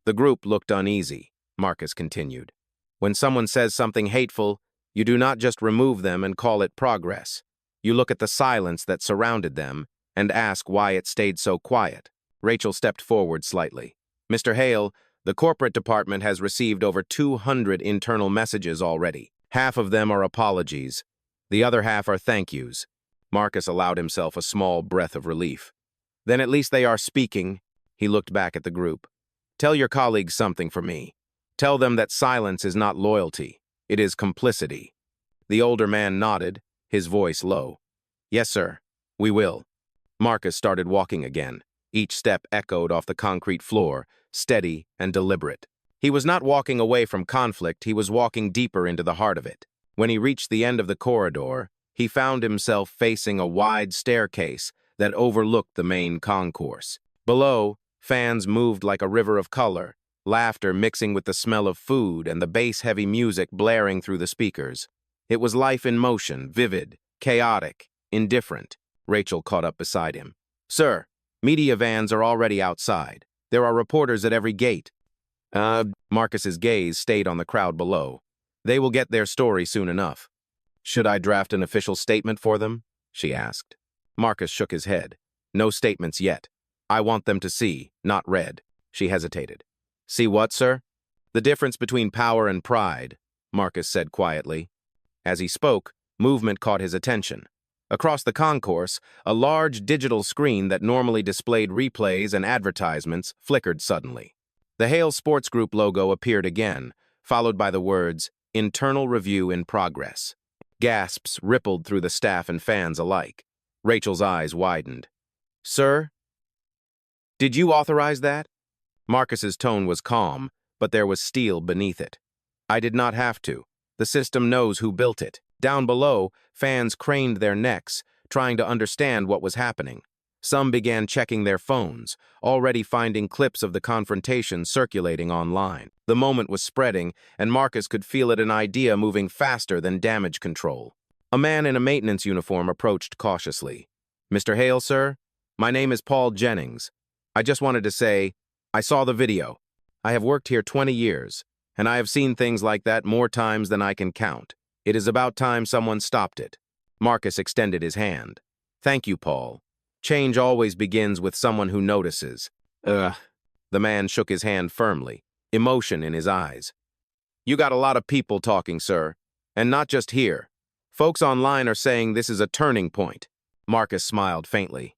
The group looked uneasy, Marcus continued. "When someone says something hateful, you do not just remove them and call it progress. You look at the silence that surrounded them and ask why it stayed so quiet." Rachel stepped forward slightly. "Mr. Hale, the corporate department has received over 200 internal messages already. Half of them are apologies. The other half are thank yous." Marcus allowed himself a small breath of relief. "Then at least they are speaking." He looked back at the group. "Tell your colleagues something for me. Tell them that silence is not loyalty. It is complicity." The older man nodded, his voice low. "Yes, sir. We will." Marcus started walking again. Each step echoed off the concrete floor, steady and deliberate. He was not walking away from conflict, he was walking deeper into the heart of it. When he reached the end of the corridor, he found himself facing a wide staircase that overlooked the main concourse. Below, Fans moved like a river of color, laughter mixing with the smell of food and the bass-heavy music blaring through the speakers. It was life in motion, vivid, chaotic, indifferent. Rachel caught up beside him. "Sir, media vans are already outside. There are reporters at every gate." Marcus's gaze stayed on the crowd below. "They will get their story soon enough." "Should I draft an official statement for them?" she asked. Marcus shook his head. "No statements yet. I want them to see, not read." She hesitated. "See what, sir?" "The difference between power and pride," Marcus said quietly. As he spoke, movement caught his attention. Across the concourse, a large digital screen that normally displayed replays and advertisements flickered suddenly. The Hale Sports Group logo appeared again, followed by the words, "Internal Review in Progress." Gasps rippled through the staff and fans alike. Rachel's eyes widened. "Sir? Did you authorize that?" Marcus's tone was calm, but there was steel beneath it. "I did not have to. The system knows who built it." Down below, fans craned their necks, trying to understand what was happening. Some began checking their phones, already finding clips of the confrontation circulating online. The moment was spreading, and Marcus could feel it, an idea moving faster than damage control. A man in a maintenance uniform approached cautiously. "Mr. Hale, sir? My name is Paul Jennings. I just wanted to say, I saw the video. I have worked here 20 years, and I have seen things like that more times than I can count. It is about time someone stopped it." Marcus extended his hand. "Thank you, Paul. Change always begins with someone who notices." The man shook his hand firmly, emotion in his eyes. "You got a lot of people talking, sir, and not just here. Folks online are saying this is a turning point." Marcus smiled faintly.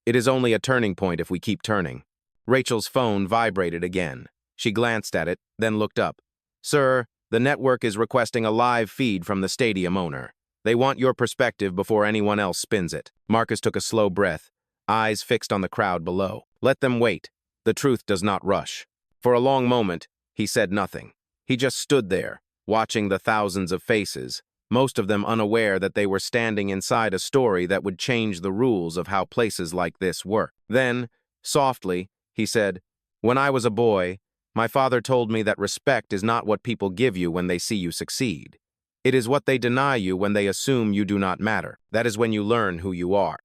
"It is only a turning point if we keep turning." Rachel's phone vibrated again. She glanced at it, then looked up. "Sir, the network is requesting a live feed from the stadium owner. They want your perspective before anyone else spins it." Marcus took a slow breath, eyes fixed on the crowd below. "Let them wait. The truth does not rush." For a long moment, he said nothing. He just stood there, watching the thousands of faces, most of them unaware that they were standing inside a story that would change the rules of how places like this work. Then, softly, he said, "When I was a boy, my father told me that respect is not what people give you when they see you succeed. It is what they deny you when they assume you do not matter. That is when you learn who you are."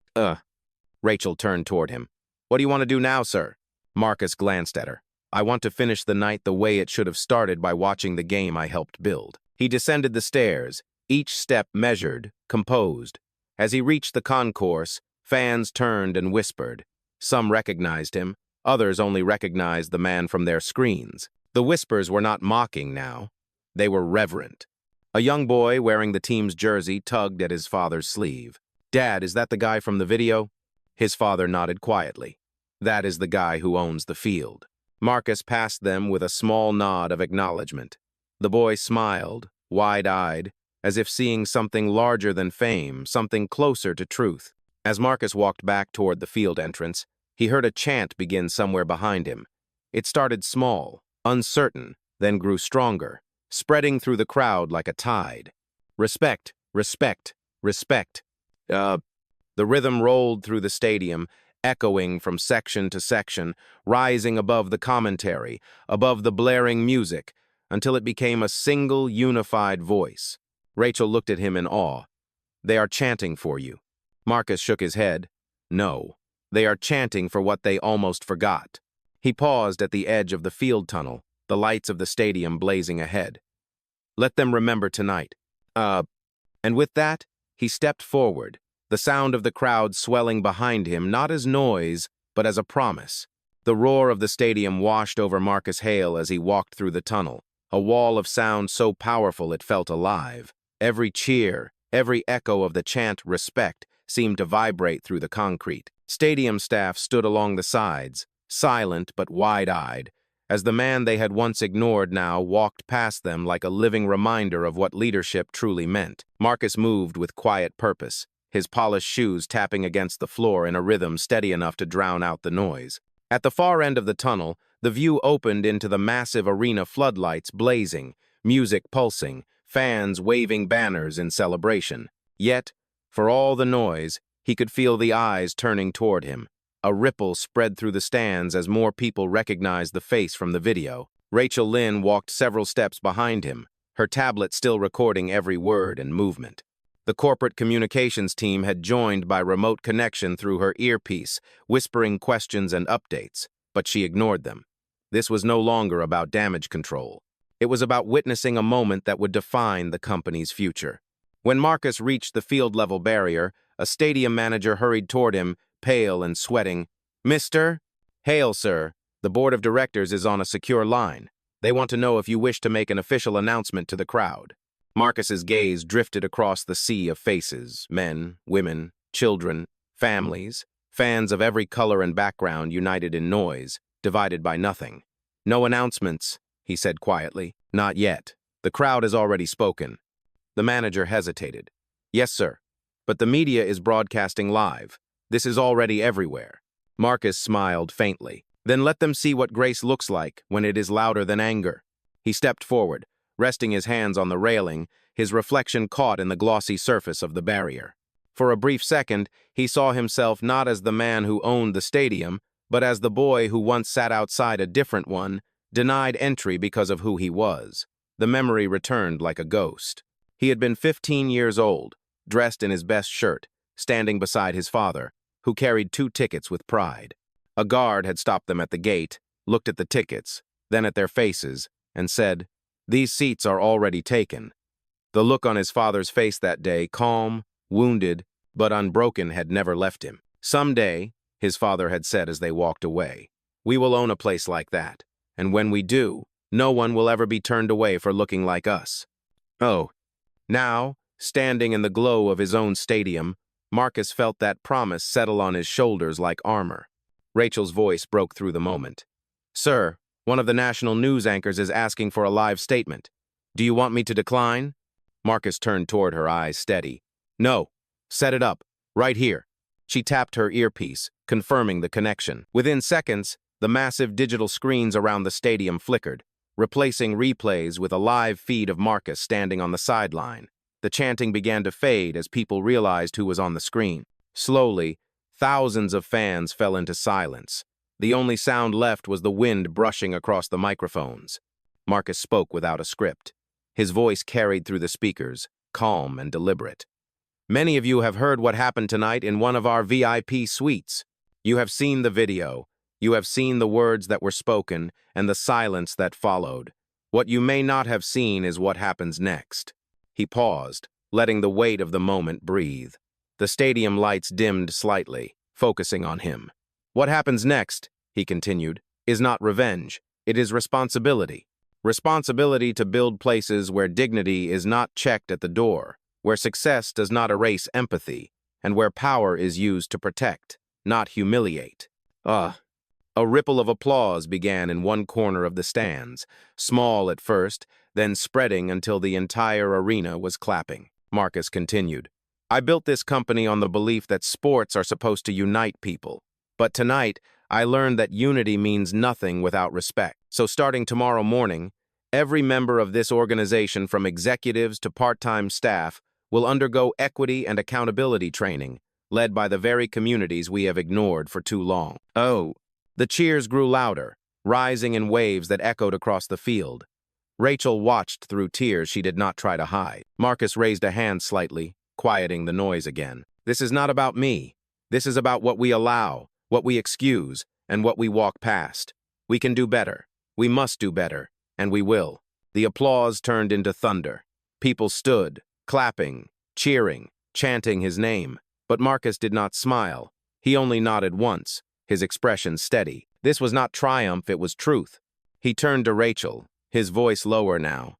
Rachel turned toward him. "What do you want to do now, sir?" Marcus glanced at her. "I want to finish the night the way it should have started, by watching the game I helped build." He descended the stairs, each step measured, composed. As he reached the concourse, fans turned and whispered. Some recognized him, others only recognized the man from their screens. The whispers were not mocking now. They were reverent. A young boy wearing the team's jersey tugged at his father's sleeve. "Dad, is that the guy from the video?" His father nodded quietly. "That is the guy who owns the field." Marcus passed them with a small nod of acknowledgement. The boy smiled, wide-eyed, as if seeing something larger than fame, something closer to truth. As Marcus walked back toward the field entrance, he heard a chant begin somewhere behind him. It started small, uncertain, then grew stronger, spreading through the crowd like a tide. "Respect, respect, respect." The rhythm rolled through the stadium, echoing from section to section, rising above the commentary, above the blaring music, until it became a single, unified voice. Rachel looked at him in awe. "They are chanting for you." Marcus shook his head. "No, they are chanting for what they almost forgot." He paused at the edge of the field tunnel, the lights of the stadium blazing ahead. "Let them remember tonight." And with that, he stepped forward, the sound of the crowd swelling behind him, not as noise, but as a promise. The roar of the stadium washed over Marcus Hale as he walked through the tunnel, a wall of sound so powerful it felt alive. Every cheer, every echo of the chant "respect" seemed to vibrate through the concrete. Stadium staff stood along the sides, silent but wide-eyed, as the man they had once ignored now walked past them like a living reminder of what leadership truly meant. Marcus moved with quiet purpose, his polished shoes tapping against the floor in a rhythm steady enough to drown out the noise. At the far end of the tunnel, the view opened into the massive arena floodlights blazing, music pulsing, fans waving banners in celebration. Yet, for all the noise, he could feel the eyes turning toward him. A ripple spread through the stands as more people recognized the face from the video. Rachel Lynn walked several steps behind him, her tablet still recording every word and movement. The corporate communications team had joined by remote connection through her earpiece, whispering questions and updates, but she ignored them. This was no longer about damage control. It was about witnessing a moment that would define the company's future. When Marcus reached the field-level barrier, a stadium manager hurried toward him, pale and sweating. "Mr. Hale, sir, the board of directors is on a secure line. They want to know if you wish to make an official announcement to the crowd." Marcus's gaze drifted across the sea of faces, men, women, children, families, fans of every color and background united in noise, divided by nothing. "No announcements," he said quietly. "Not yet. The crowd has already spoken." The manager hesitated. "Yes, sir. But the media is broadcasting live. This is already everywhere." Marcus smiled faintly. "Then let them see what grace looks like when it is louder than anger." He stepped forward, resting his hands on the railing, his reflection caught in the glossy surface of the barrier. For a brief second, he saw himself not as the man who owned the stadium, but as the boy who once sat outside a different one, denied entry because of who he was. The memory returned like a ghost. He had been 15 years old, dressed in his best shirt, standing beside his father, who carried 2 tickets with pride. A guard had stopped them at the gate, looked at the tickets, then at their faces, and said, "These seats are already taken." The look on his father's face that day, calm, wounded, but unbroken, had never left him. "Someday," his father had said as they walked away, "we will own a place like that, and when we do, no one will ever be turned away for looking like us." Oh, now, standing in the glow of his own stadium, Marcus felt that promise settle on his shoulders like armor. Rachel's voice broke through the moment. "Sir, one of the national news anchors is asking for a live statement. Do you want me to decline?" Marcus turned toward her, eyes steady. "No. Set it up. Right here." She tapped her earpiece, confirming the connection. Within seconds, the massive digital screens around the stadium flickered, replacing replays with a live feed of Marcus standing on the sideline. The chanting began to fade as people realized who was on the screen. Slowly, thousands of fans fell into silence. The only sound left was the wind brushing across the microphones. Marcus spoke without a script. His voice carried through the speakers, calm and deliberate. "Many of you have heard what happened tonight in one of our VIP suites. You have seen the video. You have seen the words that were spoken and the silence that followed. What you may not have seen is what happens next." He paused, letting the weight of the moment breathe. The stadium lights dimmed slightly, focusing on him. "What happens next," he continued, "is not revenge. It is responsibility. Responsibility to build places where dignity is not checked at the door, where success does not erase empathy, and where power is used to protect, not humiliate." A ripple of applause began in one corner of the stands, small at first, then spreading until the entire arena was clapping. Marcus continued, "I built this company on the belief that sports are supposed to unite people. But tonight, I learned that unity means nothing without respect. So starting tomorrow morning, every member of this organization, from executives to part-time staff, will undergo equity and accountability training, led by the very communities we have ignored for too long." Oh. The cheers grew louder, rising in waves that echoed across the field. Rachel watched through tears she did not try to hide. Marcus raised a hand slightly, quieting the noise again. "This is not about me. This is about what we allow, what we excuse, and what we walk past. We can do better. We must do better, and we will." The applause turned into thunder. People stood, clapping, cheering, chanting his name. But Marcus did not smile. He only nodded once, his expression steady. This was not triumph, it was truth. He turned to Rachel, his voice lower now.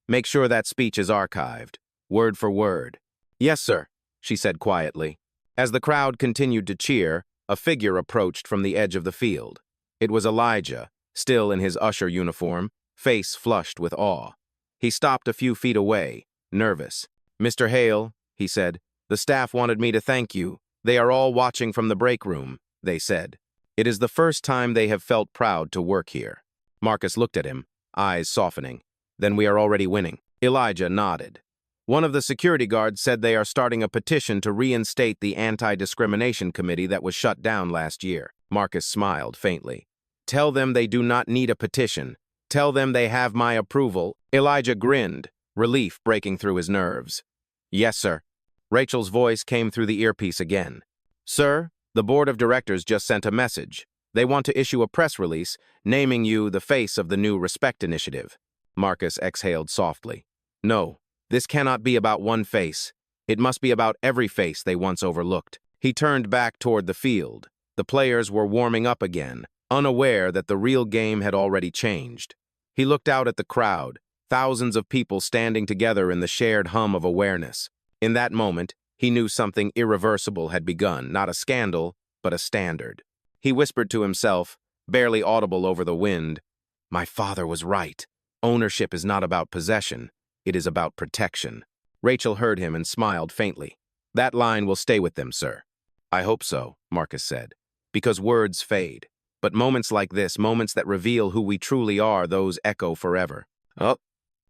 "Make sure that speech is archived, word for word." "Yes, sir," she said quietly. As the crowd continued to cheer, a figure approached from the edge of the field. It was Elijah, still in his usher uniform, face flushed with awe. He stopped a few feet away, nervous. "Mr. Hale," he said, "the staff wanted me to thank you. They are all watching from the break room," they said. "It is the first time they have felt proud to work here." Marcus looked at him, eyes softening. "Then we are already winning." Elijah nodded. One of the security guards said they are starting a petition to reinstate the anti-discrimination committee that was shut down last year. Marcus smiled faintly. Tell them they do not need a petition. Tell them they have my approval. Elijah grinned, relief breaking through his nerves. Yes, sir. Rachel's voice came through the earpiece again. Sir, the board of directors just sent a message. They want to issue a press release naming you the face of the new Respect initiative. Marcus exhaled softly. No, this cannot be about one face. It must be about every face they once overlooked. He turned back toward the field. The players were warming up again, unaware that the real game had already changed. He looked out at the crowd, thousands of people standing together in the shared hum of awareness. In that moment, he knew something irreversible had begun, not a scandal, but a standard. He whispered to himself, barely audible over the wind, "My father was right. Ownership is not about possession. It is about protection." Rachel heard him and smiled faintly. That line will stay with them, sir. I hope so, Marcus said, because words fade. But moments like this, moments that reveal who we truly are, those echo forever. Oh.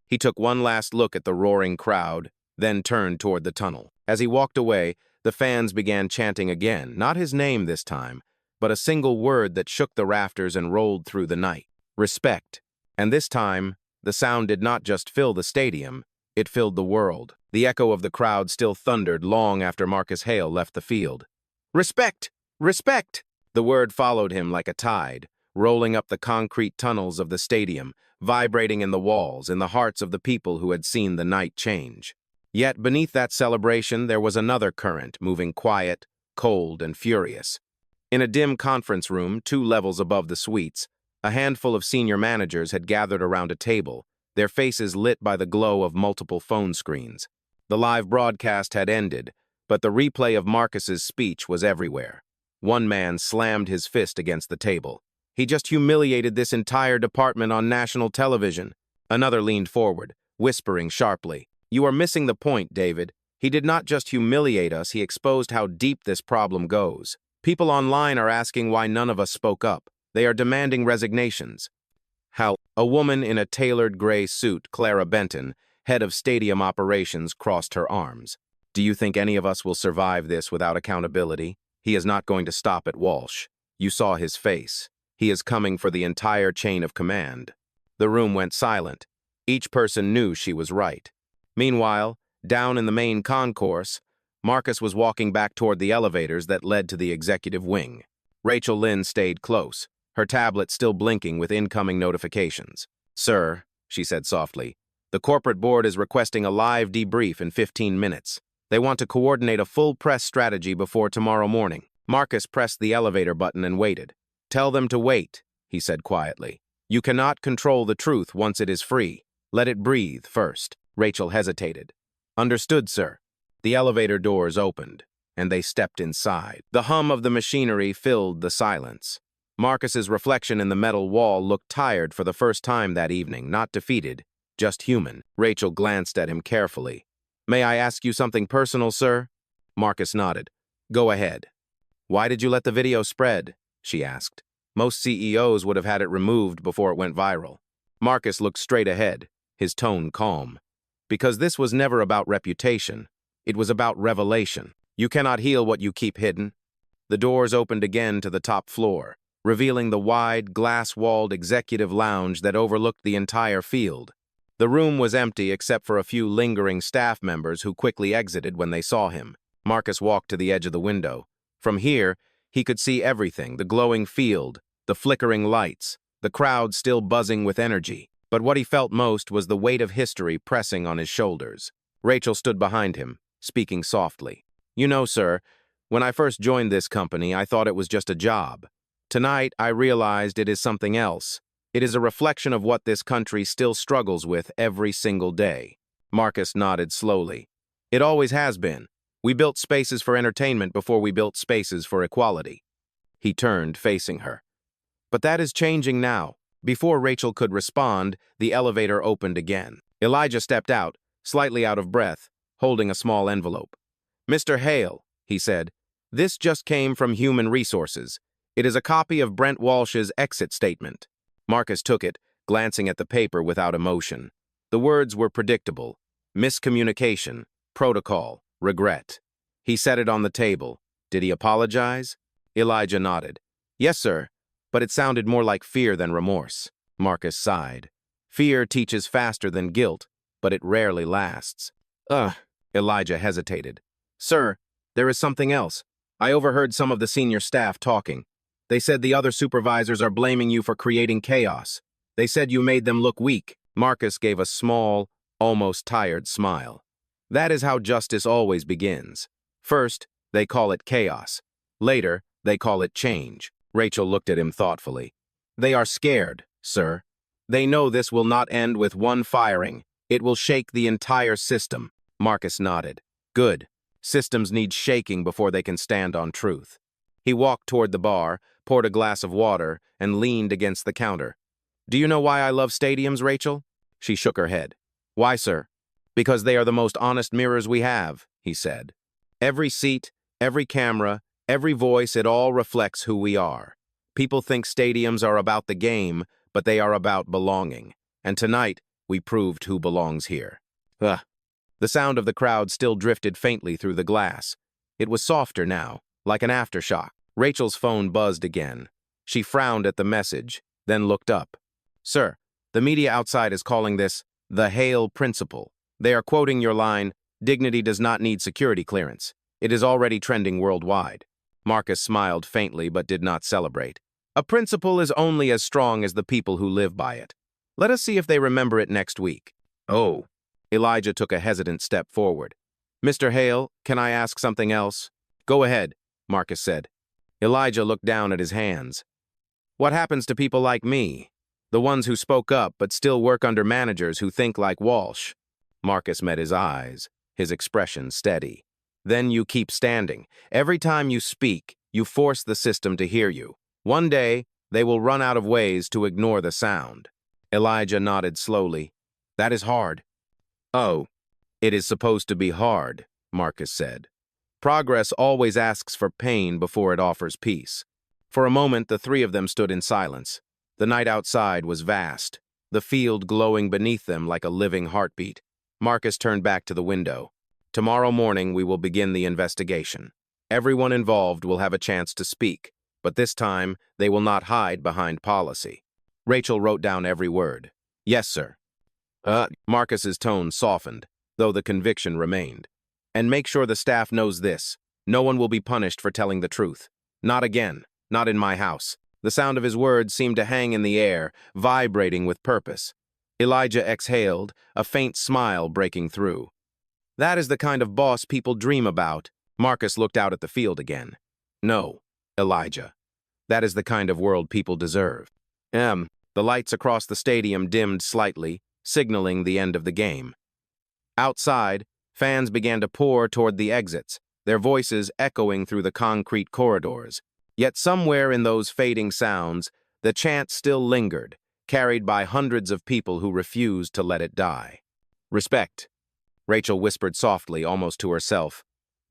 He took one last look at the roaring crowd, then turned toward the tunnel. As he walked away, the fans began chanting again, not his name this time, but a single word that shook the rafters and rolled through the night. Respect. And this time, the sound did not just fill the stadium, it filled the world. The echo of the crowd still thundered long after Marcus Hale left the field. Respect! Respect! The word followed him like a tide, rolling up the concrete tunnels of the stadium, vibrating in the walls, in the hearts of the people who had seen the night change. Yet beneath that celebration there was another current, moving quiet, cold, and furious. In a dim conference room, 2 levels above the suites, a handful of senior managers had gathered around a table, their faces lit by the glow of multiple phone screens. The live broadcast had ended, but the replay of Marcus's speech was everywhere. One man slammed his fist against the table. He just humiliated this entire department on national television. Another leaned forward, whispering sharply, "You are missing the point, David. He did not just humiliate us, he exposed how deep this problem goes. People online are asking why none of us spoke up. They are demanding resignations." How a woman in a tailored gray suit, Clara Benton, head of stadium operations, crossed her arms. "Do you think any of us will survive this without accountability? He is not going to stop at Walsh. You saw his face. He is coming for the entire chain of command." The room went silent. Each person knew she was right. Meanwhile, down in the main concourse, Marcus was walking back toward the elevators that led to the executive wing. Rachel Lynn stayed close, her tablet still blinking with incoming notifications. "Sir," she said softly, "the corporate board is requesting a live debrief in 15 minutes. They want to coordinate a full press strategy before tomorrow morning." Marcus pressed the elevator button and waited. "Tell them to wait," he said quietly. "You cannot control the truth once it is free. Let it breathe first." Rachel hesitated. "Understood, sir." The elevator doors opened, and they stepped inside. The hum of the machinery filled the silence. Marcus's reflection in the metal wall looked tired for the first time that evening, not defeated, just human. Rachel glanced at him carefully. "May I ask you something personal, sir?" Marcus nodded. "Go ahead." "Why did you let the video spread?" she asked. "Most CEOs would have had it removed before it went viral." Marcus looked straight ahead, his tone calm. "Because this was never about reputation. It was about revelation. You cannot heal what you keep hidden." The doors opened again to the top floor, revealing the wide, glass-walled executive lounge that overlooked the entire field. The room was empty except for a few lingering staff members who quickly exited when they saw him. Marcus walked to the edge of the window. From here, he could see everything, the glowing field, the flickering lights, the crowd still buzzing with energy. But what he felt most was the weight of history pressing on his shoulders. Rachel stood behind him, speaking softly. "You know, sir, when I first joined this company, I thought it was just a job. Tonight, I realized it is something else. It is a reflection of what this country still struggles with every single day." Marcus nodded slowly. "It always has been. We built spaces for entertainment before we built spaces for equality." He turned, facing her. "But that is changing now." Before Rachel could respond, the elevator opened again. Elijah stepped out, slightly out of breath, holding a small envelope. "Mr. Hale," he said, "this just came from Human Resources. It is a copy of Brent Walsh's exit statement." Marcus took it, glancing at the paper without emotion. The words were predictable. Miscommunication, protocol, regret. He set it on the table. Did he apologize? Elijah nodded. Yes, sir, but it sounded more like fear than remorse. Marcus sighed. Fear teaches faster than guilt, but it rarely lasts. Elijah hesitated. Sir, there is something else. I overheard some of the senior staff talking. They said the other supervisors are blaming you for creating chaos. They said you made them look weak. Marcus gave a small, almost tired smile. That is how justice always begins. First, they call it chaos. Later, they call it change. Rachel looked at him thoughtfully. They are scared, sir. They know this will not end with one firing. It will shake the entire system. Marcus nodded. Good. Systems need shaking before they can stand on truth. He walked toward the bar, poured a glass of water, and leaned against the counter. Do you know why I love stadiums, Rachel? She shook her head. Why, sir? Because they are the most honest mirrors we have, he said. Every seat, every camera, every voice, it all reflects who we are. People think stadiums are about the game, but they are about belonging. And tonight, we proved who belongs here. Ugh. The sound of the crowd still drifted faintly through the glass. It was softer now, like an aftershock. Rachel's phone buzzed again. She frowned at the message, then looked up. Sir, the media outside is calling this the Hale Principle. They are quoting your line, dignity does not need security clearance. It is already trending worldwide. Marcus smiled faintly but did not celebrate. A principle is only as strong as the people who live by it. Let us see if they remember it next week. Oh. Elijah took a hesitant step forward. Mr. Hale, can I ask something else? Go ahead, Marcus said. Elijah looked down at his hands. What happens to people like me? The ones who spoke up but still work under managers who think like Walsh? Marcus met his eyes, his expression steady. Then you keep standing. Every time you speak, you force the system to hear you. One day, they will run out of ways to ignore the sound. Elijah nodded slowly. That is hard. Oh, it is supposed to be hard, Marcus said. Progress always asks for pain before it offers peace. For a moment, the three of them stood in silence. The night outside was vast, the field glowing beneath them like a living heartbeat. Marcus turned back to the window. Tomorrow morning, we will begin the investigation. Everyone involved will have a chance to speak, but this time, they will not hide behind policy. Rachel wrote down every word. Yes, sir. Marcus's tone softened, though the conviction remained. And make sure the staff knows this. No one will be punished for telling the truth. Not again. Not in my house. The sound of his words seemed to hang in the air, vibrating with purpose. Elijah exhaled, a faint smile breaking through. That is the kind of boss people dream about. Marcus looked out at the field again. No, Elijah. That is the kind of world people deserve. The lights across the stadium dimmed slightly, signaling the end of the game. Outside, fans began to pour toward the exits, their voices echoing through the concrete corridors. Yet somewhere in those fading sounds, the chant still lingered, carried by hundreds of people who refused to let it die. Respect, Rachel whispered softly, almost to herself.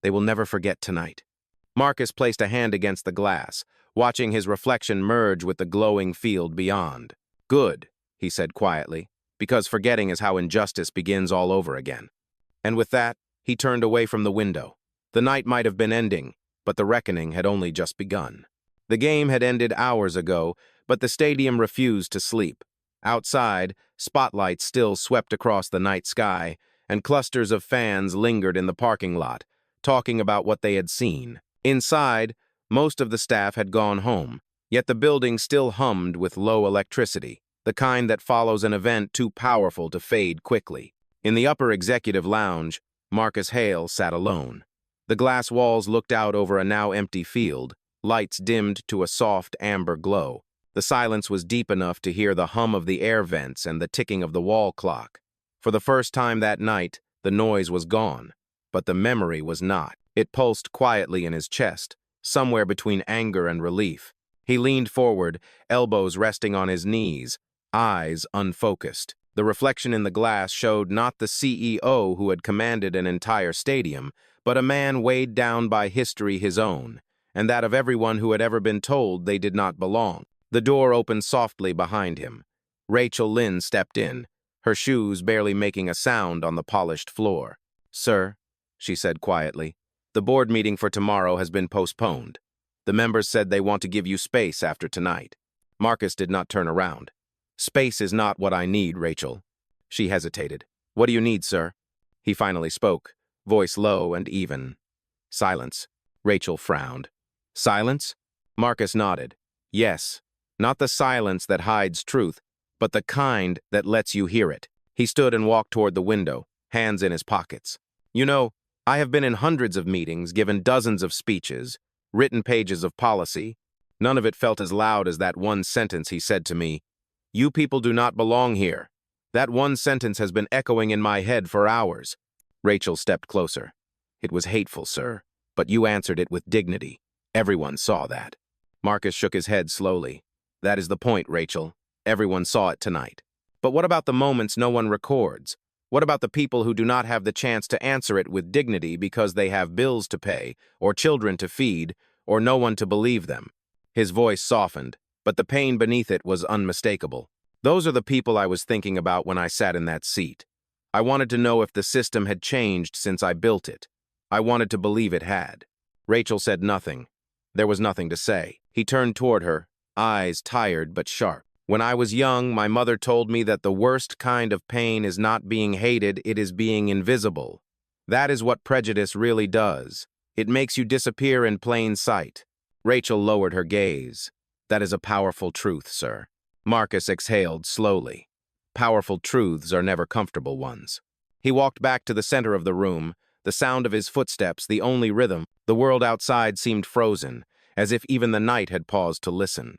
They will never forget tonight. Marcus placed a hand against the glass, watching his reflection merge with the glowing field beyond. Good, he said quietly, because forgetting is how injustice begins all over again. And with that, he turned away from the window. The night might have been ending, but the reckoning had only just begun. The game had ended hours ago, but the stadium refused to sleep. Outside, spotlights still swept across the night sky, and clusters of fans lingered in the parking lot, talking about what they had seen. Inside, most of the staff had gone home, yet the building still hummed with low electricity, the kind that follows an event too powerful to fade quickly. In the upper executive lounge, Marcus Hale sat alone. The glass walls looked out over a now empty field, lights dimmed to a soft amber glow. The silence was deep enough to hear the hum of the air vents and the ticking of the wall clock. For the first time that night, the noise was gone, but the memory was not. It pulsed quietly in his chest, somewhere between anger and relief. He leaned forward, elbows resting on his knees, eyes unfocused. The reflection in the glass showed not the CEO who had commanded an entire stadium, but a man weighed down by history his own, and that of everyone who had ever been told they did not belong. The door opened softly behind him. Rachel Lynn stepped in, her shoes barely making a sound on the polished floor. "Sir," she said quietly, "the board meeting for tomorrow has been postponed. The members said they want to give you space after tonight." Marcus did not turn around. "Space is not what I need, Rachel." She hesitated. "What do you need, sir?" He finally spoke, voice low and even. "Silence." Rachel frowned. "Silence?" Marcus nodded. "Yes, not the silence that hides truth, but the kind that lets you hear it." He stood and walked toward the window, hands in his pockets. "You know, I have been in hundreds of meetings, given dozens of speeches, written pages of policy. None of it felt as loud as that one sentence he said to me. You people do not belong here. That one sentence has been echoing in my head for hours." Rachel stepped closer. "It was hateful, sir, but you answered it with dignity. Everyone saw that." Marcus shook his head slowly. "That is the point, Rachel. Everyone saw it tonight. But what about the moments no one records? What about the people who do not have the chance to answer it with dignity because they have bills to pay, or children to feed, or no one to believe them?" His voice softened, but the pain beneath it was unmistakable. "Those are the people I was thinking about when I sat in that seat. I wanted to know if the system had changed since I built it. I wanted to believe it had." Rachel said nothing. There was nothing to say. He turned toward her, eyes tired but sharp. "When I was young, my mother told me that the worst kind of pain is not being hated, it is being invisible. That is what prejudice really does. It makes you disappear in plain sight." Rachel lowered her gaze. "That is a powerful truth, sir." Marcus exhaled slowly. Powerful truths are never comfortable ones. He walked back to the center of the room, the sound of his footsteps the only rhythm. The world outside seemed frozen, as if even the night had paused to listen.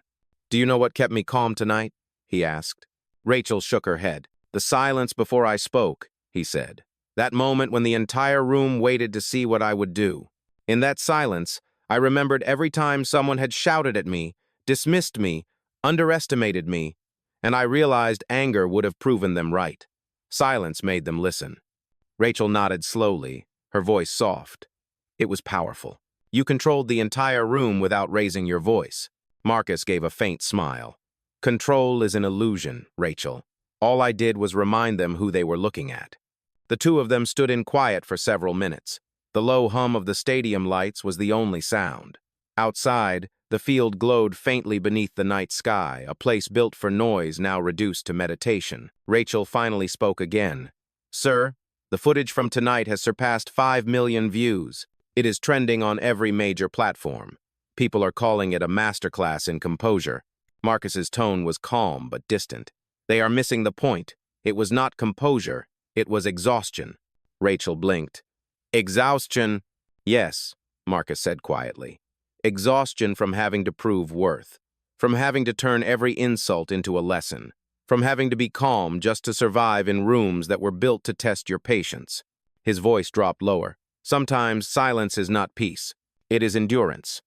"Do you know what kept me calm tonight?" he asked. Rachel shook her head. "The silence before I spoke," he said. "That moment when the entire room waited to see what I would do. In that silence, I remembered every time someone had shouted at me, dismissed me, underestimated me, and I realized anger would have proven them right. Silence made them listen." Rachel nodded slowly, her voice soft. "It was powerful. You controlled the entire room without raising your voice." Marcus gave a faint smile. "Control is an illusion, Rachel. All I did was remind them who they were looking at." The two of them stood in quiet for several minutes. The low hum of the stadium lights was the only sound. Outside, the field glowed faintly beneath the night sky, a place built for noise now reduced to meditation. Rachel finally spoke again. "Sir, the footage from tonight has surpassed 5 million views. It is trending on every major platform. People are calling it a masterclass in composure." Marcus's tone was calm but distant. "They are missing the point. It was not composure, it was exhaustion." Rachel blinked. "Exhaustion?" "Yes," Marcus said quietly. "Exhaustion from having to prove worth, from having to turn every insult into a lesson, from having to be calm just to survive in rooms that were built to test your patience." His voice dropped lower. "Sometimes silence is not peace. It is endurance."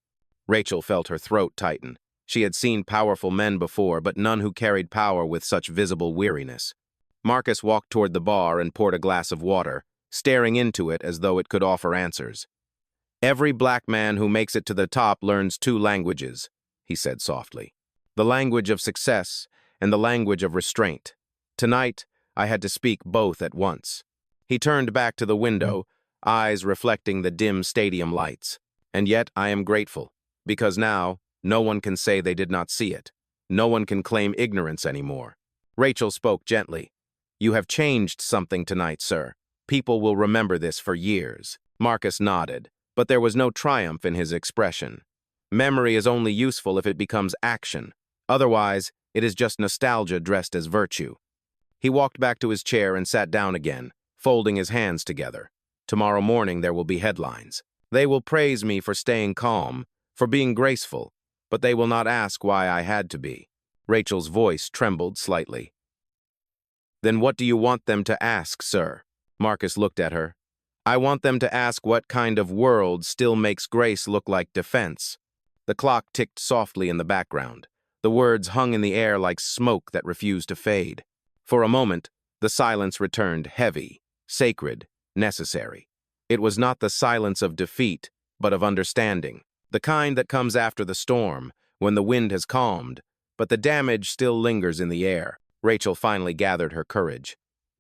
Rachel felt her throat tighten. She had seen powerful men before, but none who carried power with such visible weariness. Marcus walked toward the bar and poured a glass of water, staring into it as though it could offer answers. "Every black man who makes it to the top learns 2 languages, he said softly. "The language of success and the language of restraint. Tonight, I had to speak both at once." He turned back to the window, eyes reflecting the dim stadium lights. "And yet I am grateful, because now no one can say they did not see it. No one can claim ignorance anymore." Rachel spoke gently. "You have changed something tonight, sir. People will remember this for years." Marcus nodded, but there was no triumph in his expression. Memory is only useful if it becomes action. Otherwise, it is just nostalgia dressed as virtue. He walked back to his chair and sat down again, folding his hands together. "Tomorrow morning there will be headlines. They will praise me for staying calm, for being graceful, but they will not ask why I had to be." Rachel's voice trembled slightly. "Then what do you want them to ask, sir?" Marcus looked at her. "I want them to ask what kind of world still makes grace look like defense." The clock ticked softly in the background. The words hung in the air like smoke that refused to fade. For a moment, the silence returned, heavy, sacred, necessary. It was not the silence of defeat, but of understanding. The kind that comes after the storm, when the wind has calmed, but the damage still lingers in the air. Rachel finally gathered her courage.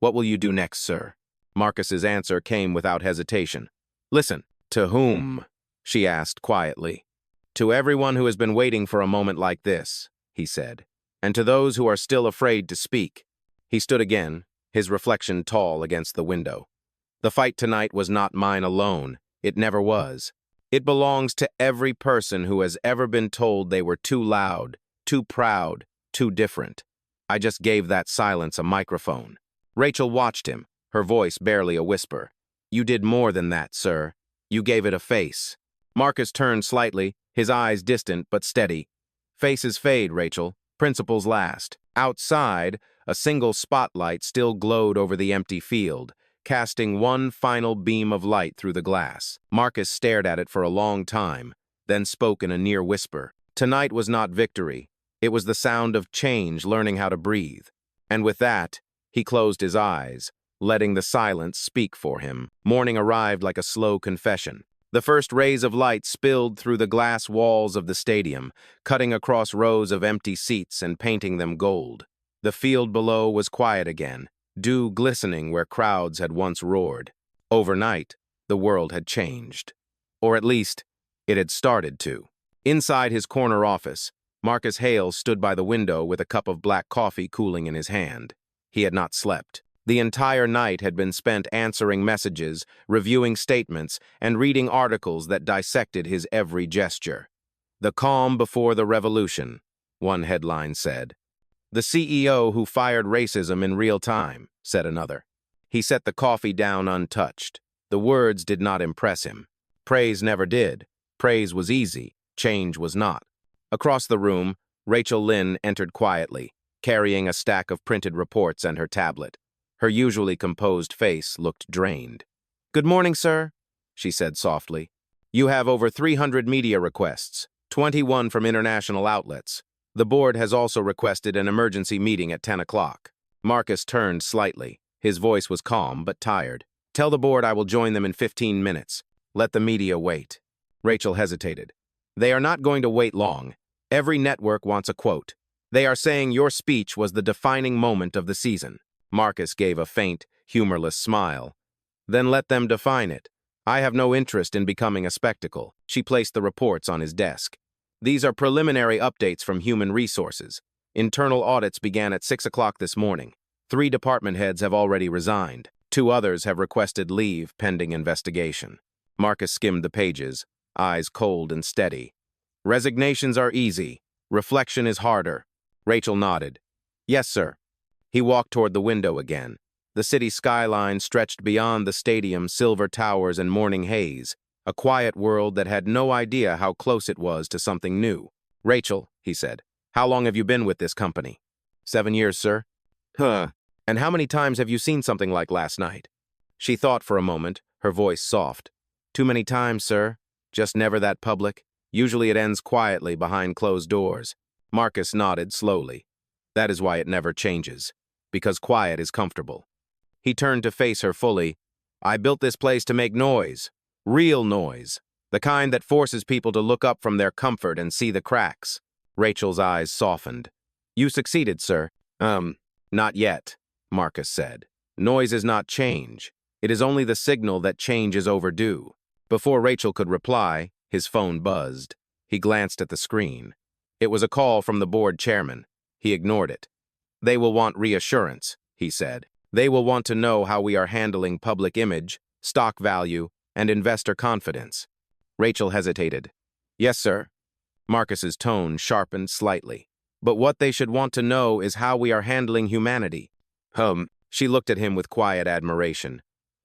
What will you do next, sir? Marcus's answer came without hesitation. Listen. To whom? She asked quietly. To everyone who has been waiting for a moment like this, he said, and to those who are still afraid to speak. He stood again, his reflection tall against the window. The fight tonight was not mine alone. It never was. It belongs to every person who has ever been told they were too loud, too proud, too different. I just gave that silence a microphone. Rachel watched him, her voice barely a whisper. You did more than that, sir. You gave it a face. Marcus turned slightly, his eyes distant but steady. Faces fade, Rachel. Principles last. Outside, a single spotlight still glowed over the empty field, casting one final beam of light through the glass. Marcus stared at it for a long time, then spoke in a near whisper. Tonight was not victory. It was the sound of change learning how to breathe. And with that, he closed his eyes, letting the silence speak for him. Morning arrived like a slow confession. The first rays of light spilled through the glass walls of the stadium, cutting across rows of empty seats and painting them gold. The field below was quiet again, dew glistening where crowds had once roared. Overnight, the world had changed. Or at least, it had started to. Inside his corner office, Marcus Hale stood by the window with a cup of black coffee cooling in his hand. He had not slept. The entire night had been spent answering messages, reviewing statements, and reading articles that dissected his every gesture. The calm before the revolution, one headline said. The CEO who fired racism in real time, said another. He set the coffee down untouched. The words did not impress him. Praise never did. Praise was easy. Change was not. Across the room, Rachel Lynn entered quietly, carrying a stack of printed reports and her tablet. Her usually composed face looked drained. Good morning, sir, she said softly. You have over 300 media requests, 21 from international outlets. The board has also requested an emergency meeting at 10 o'clock. Marcus turned slightly. His voice was calm but tired. Tell the board I will join them in 15 minutes. Let the media wait. Rachel hesitated. They are not going to wait long. Every network wants a quote. They are saying your speech was the defining moment of the season. Marcus gave a faint, humorless smile. Then let them define it. I have no interest in becoming a spectacle. She placed the reports on his desk. These are preliminary updates from Human Resources. Internal audits began at 6 o'clock this morning. 3 department heads have already resigned. 2 others have requested leave pending investigation. Marcus skimmed the pages, eyes cold and steady. Resignations are easy. Reflection is harder. Rachel nodded. Yes, sir. He walked toward the window again. The city skyline stretched beyond the stadium's silver towers and morning haze, a quiet world that had no idea how close it was to something new. Rachel, he said, how long have you been with this company? 7 years, sir. Huh. And how many times have you seen something like last night? She thought for a moment, her voice soft. Too many times, sir. Just never that public. Usually it ends quietly behind closed doors. Marcus nodded slowly. That is why it never changes. Because quiet is comfortable. He turned to face her fully. I built this place to make noise. Real noise. The kind that forces people to look up from their comfort and see the cracks. Rachel's eyes softened. You succeeded, sir. Not yet, Marcus said. Noise is not change. It is only the signal that change is overdue. Before Rachel could reply, his phone buzzed. He glanced at the screen. It was a call from the board chairman. He ignored it. They will want reassurance, he said. They will want to know how we are handling public image, stock value, and investor confidence. Rachel hesitated. Yes, sir. Marcus's tone sharpened slightly. But what they should want to know is how we are handling humanity. She looked at him with quiet admiration.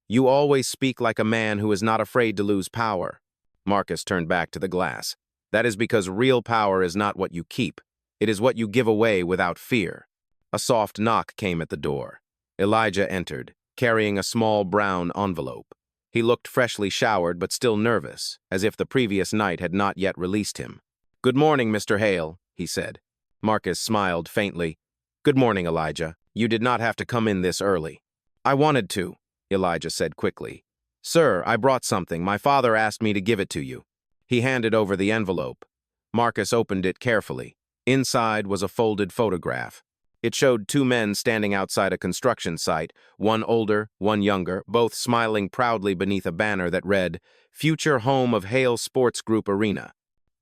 You always speak like a man who is not afraid to lose power. Marcus turned back to the glass. That is because real power is not what you keep. It is what you give away without fear. A soft knock came at the door. Elijah entered, carrying a small brown envelope. He looked freshly showered but still nervous, as if the previous night had not yet released him. Good morning, Mr. Hale, he said. Marcus smiled faintly. Good morning, Elijah. You did not have to come in this early. I wanted to, Elijah said quickly. Sir, I brought something. My father asked me to give it to you. He handed over the envelope. Marcus opened it carefully. Inside was a folded photograph. It showed two men standing outside a construction site, one older, one younger, both smiling proudly beneath a banner that read, "Future Home of Hale Sports Group Arena."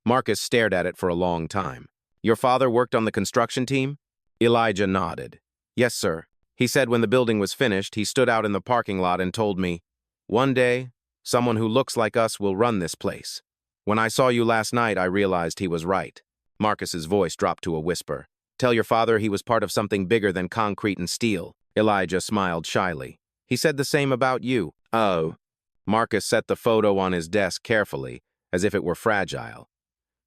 Marcus stared at it for a long time. "Your father worked on the construction team?" Elijah nodded. "Yes, sir. He said when the building was finished, he stood out in the parking lot and told me, 'One day, someone who looks like us will run this place.' When I saw you last night, I realized he was right." Marcus's voice dropped to a whisper. "Tell your father he was part of something bigger than concrete and steel." Elijah smiled shyly. "He said the same about you." "Oh." Marcus set the photo on his desk carefully, as if it were fragile.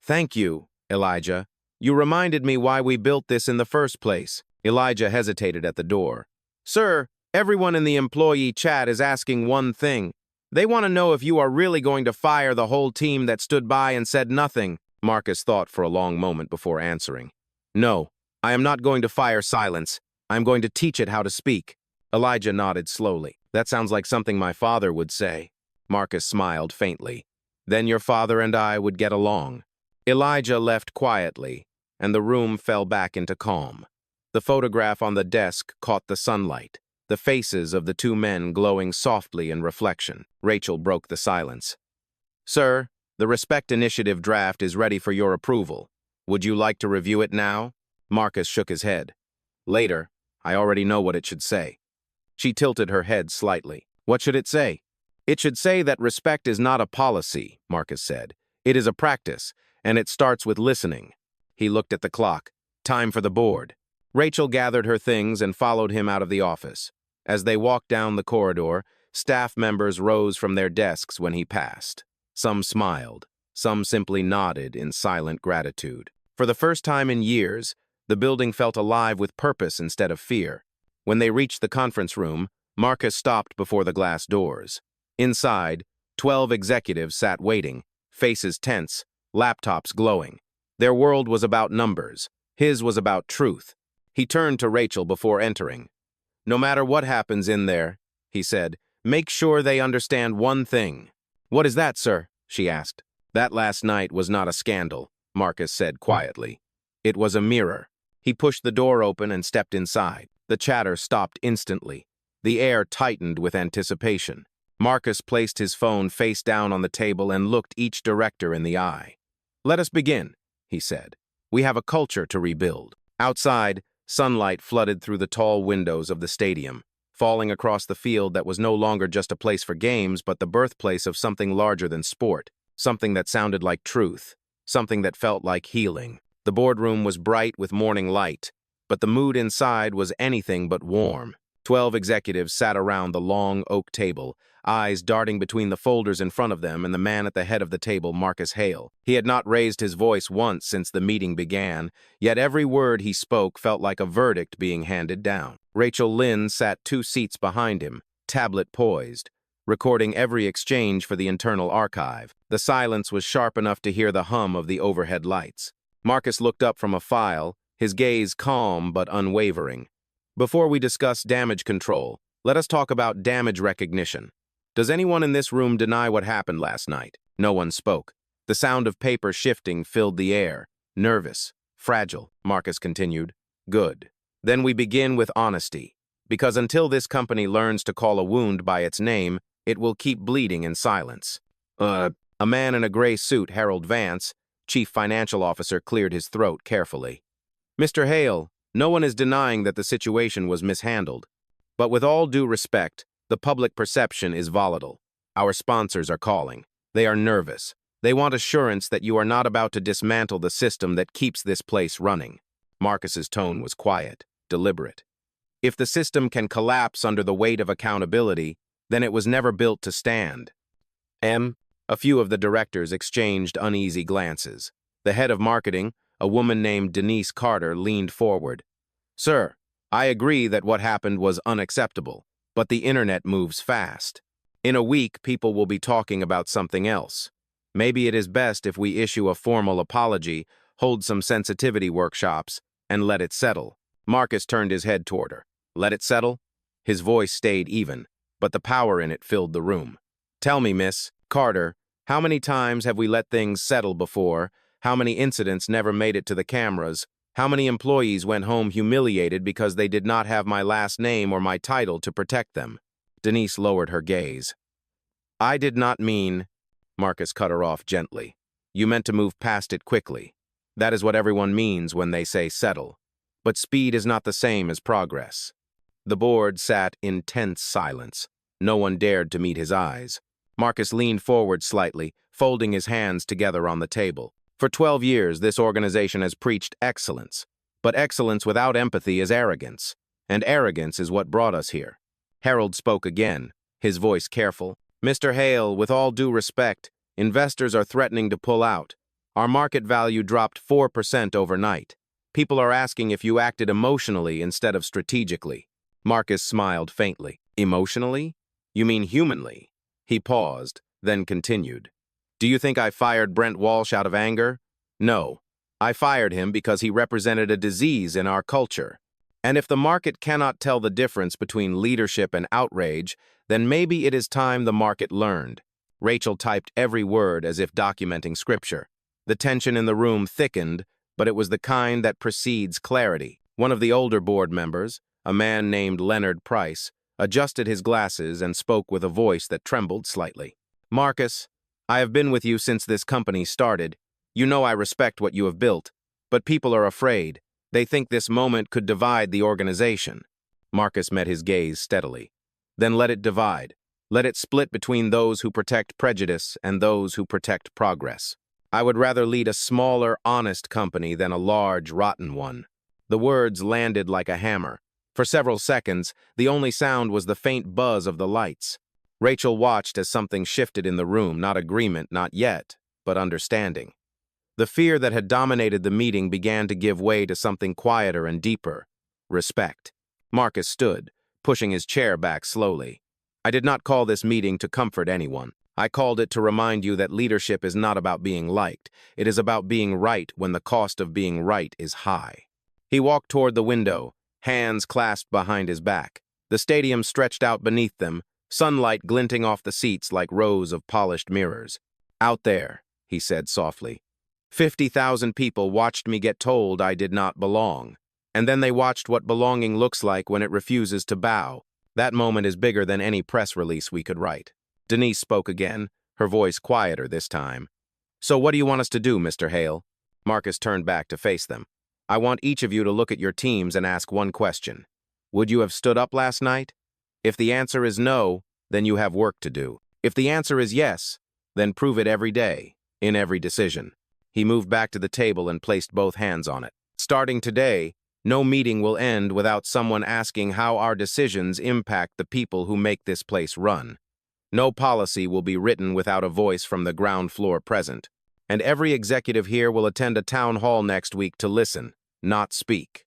"Thank you, Elijah. You reminded me why we built this in the first place." Elijah hesitated at the door. "Sir, everyone in the employee chat is asking one thing. They want to know if you are really going to fire the whole team that stood by and said nothing." Marcus thought for a long moment before answering. "No, I am not going to fire silence. I am going to teach it how to speak." Elijah nodded slowly. "That sounds like something my father would say." Marcus smiled faintly. "Then your father and I would get along." Elijah left quietly, and the room fell back into calm. The photograph on the desk caught the sunlight, the faces of the two men glowing softly in reflection. Rachel broke the silence. "Sir, the Respect Initiative draft is ready for your approval. Would you like to review it now?" Marcus shook his head. "Later. I already know what it should say." She tilted her head slightly. "What should it say?" "It should say that respect is not a policy," Marcus said. "It is a practice, and it starts with listening." He looked at the clock. "Time for the board." Rachel gathered her things and followed him out of the office. As they walked down the corridor, staff members rose from their desks when he passed. Some smiled, some simply nodded in silent gratitude. For the first time in years, the building felt alive with purpose instead of fear. When they reached the conference room, Marcus stopped before the glass doors. Inside, 12 executives sat waiting, faces tense, laptops glowing. Their world was about numbers. His was about truth. He turned to Rachel before entering. "No matter what happens in there," he said, "make sure they understand one thing." "What is that, sir?" she asked. "That last night was not a scandal," Marcus said quietly. "It was a mirror." He pushed the door open and stepped inside. The chatter stopped instantly. The air tightened with anticipation. Marcus placed his phone face down on the table and looked each director in the eye. "Let us begin," he said. "We have a culture to rebuild." Outside, sunlight flooded through the tall windows of the stadium, falling across the field that was no longer just a place for games, but the birthplace of something larger than sport, something that sounded like truth, something that felt like healing. The boardroom was bright with morning light, but the mood inside was anything but warm. 12 executives sat around the long oak table, eyes darting between the folders in front of them and the man at the head of the table, Marcus Hale. He had not raised his voice once since the meeting began, yet every word he spoke felt like a verdict being handed down. Rachel Lynn sat 2 seats behind him, tablet poised, recording every exchange for the internal archive. The silence was sharp enough to hear the hum of the overhead lights. Marcus looked up from a file, his gaze calm but unwavering. "Before we discuss damage control, let us talk about damage recognition. Does anyone in this room deny what happened last night?" No one spoke. The sound of paper shifting filled the air. "Nervous, fragile," Marcus continued. "Good. Then we begin with honesty. Because until this company learns to call a wound by its name, it will keep bleeding in silence." A man in a gray suit, Harold Vance, chief financial officer, cleared his throat carefully. "Mr. Hale, no one is denying that the situation was mishandled. But with all due respect, the public perception is volatile. Our sponsors are calling. They are nervous. They want assurance that you are not about to dismantle the system that keeps this place running." Marcus's tone was quiet, deliberate. "If the system can collapse under the weight of accountability, then it was never built to stand." A few of the directors exchanged uneasy glances. The head of marketing, a woman named Denise Carter, leaned forward. "Sir, I agree that what happened was unacceptable, but the internet moves fast. In a week, people will be talking about something else. Maybe it is best if we issue a formal apology, hold some sensitivity workshops, and let it settle." Marcus turned his head toward her. "Let it settle?" His voice stayed even, but the power in it filled the room. "Tell me, Miss Carter, how many times have we let things settle before? How many incidents never made it to the cameras? How many employees went home humiliated because they did not have my last name or my title to protect them? Denise lowered her gaze. I did not mean, Marcus cut her off gently. You meant to move past it quickly. That is what everyone means when they say settle. But speed is not the same as progress. The board sat in tense silence. No one dared to meet his eyes. Marcus leaned forward slightly, folding his hands together on the table. For 12 years, this organization has preached excellence. But excellence without empathy is arrogance. And arrogance is what brought us here. Harold spoke again, his voice careful. Mr. Hale, with all due respect, investors are threatening to pull out. Our market value dropped 4% overnight. People are asking if you acted emotionally instead of strategically. Marcus smiled faintly. Emotionally? You mean humanly? He paused, then continued. Do you think I fired Brent Walsh out of anger? No. I fired him because he represented a disease in our culture. And if the market cannot tell the difference between leadership and outrage, then maybe it is time the market learned. Rachel typed every word as if documenting scripture. The tension in the room thickened, but it was the kind that precedes clarity. One of the older board members, a man named Leonard Price, adjusted his glasses and spoke with a voice that trembled slightly. Marcus, I have been with you since this company started. You know I respect what you have built, but people are afraid. They think this moment could divide the organization. Marcus met his gaze steadily. Then let it divide. Let it split between those who protect prejudice and those who protect progress. I would rather lead a smaller, honest company than a large, rotten one. The words landed like a hammer. For several seconds, the only sound was the faint buzz of the lights. Rachel watched as something shifted in the room, not agreement, not yet, but understanding. The fear that had dominated the meeting began to give way to something quieter and deeper. Respect. Marcus stood, pushing his chair back slowly. I did not call this meeting to comfort anyone. I called it to remind you that leadership is not about being liked. It is about being right when the cost of being right is high. He walked toward the window, hands clasped behind his back. The stadium stretched out beneath them, sunlight glinting off the seats like rows of polished mirrors. Out there, he said softly. 50,000 people watched me get told I did not belong. And then they watched what belonging looks like when it refuses to bow. That moment is bigger than any press release we could write. Denise spoke again, her voice quieter this time. So what do you want us to do, Mr. Hale? Marcus turned back to face them. I want each of you to look at your teams and ask one question. Would you have stood up last night? If the answer is no, then you have work to do. If the answer is yes, then prove it every day, in every decision. He moved back to the table and placed both hands on it. Starting today, no meeting will end without someone asking how our decisions impact the people who make this place run. No policy will be written without a voice from the ground floor present. And every executive here will attend a town hall next week to listen, not speak.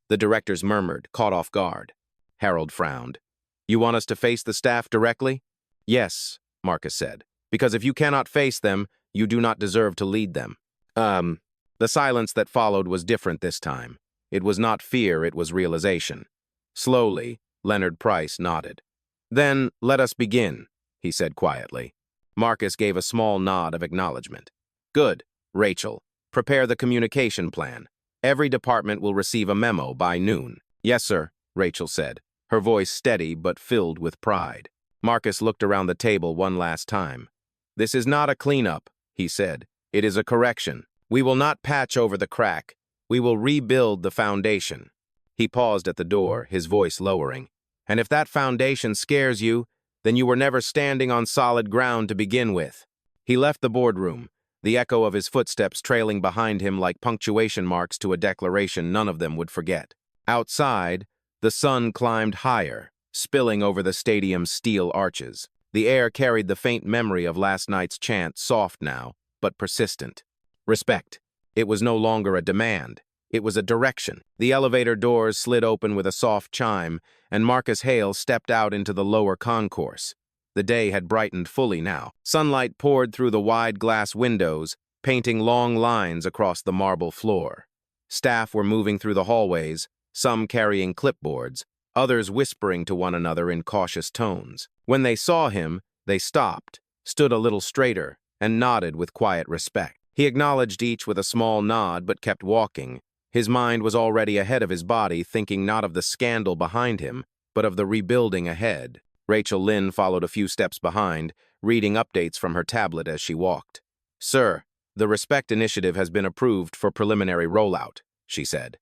The directors murmured, caught off guard. Harold frowned. You want us to face the staff directly? Yes, Marcus said, because if you cannot face them, you do not deserve to lead them. The silence that followed was different this time. It was not fear, it was realization. Slowly, Leonard Price nodded. Then, let us begin, he said quietly. Marcus gave a small nod of acknowledgement. Good, Rachel. Prepare the communication plan. Every department will receive a memo by noon. Yes, sir, Rachel said, her voice steady but filled with pride. Marcus looked around the table one last time. This is not a cleanup, he said. It is a correction. We will not patch over the crack. We will rebuild the foundation. He paused at the door, his voice lowering. And if that foundation scares you, then you were never standing on solid ground to begin with. He left the boardroom, the echo of his footsteps trailing behind him like punctuation marks to a declaration none of them would forget. Outside, the sun climbed higher, spilling over the stadium's steel arches. The air carried the faint memory of last night's chant, soft now, but persistent. Respect. It was no longer a demand. It was a direction. The elevator doors slid open with a soft chime, and Marcus Hale stepped out into the lower concourse. The day had brightened fully now. Sunlight poured through the wide glass windows, painting long lines across the marble floor. Staff were moving through the hallways, some carrying clipboards, others whispering to one another in cautious tones. When they saw him, they stopped, stood a little straighter, and nodded with quiet respect. He acknowledged each with a small nod but kept walking, His mind was already ahead of his body, thinking not of the scandal behind him, but of the rebuilding ahead. Rachel Lynn followed a few steps behind, reading updates from her tablet as she walked. "Sir, the Respect Initiative has been approved for preliminary rollout," she said.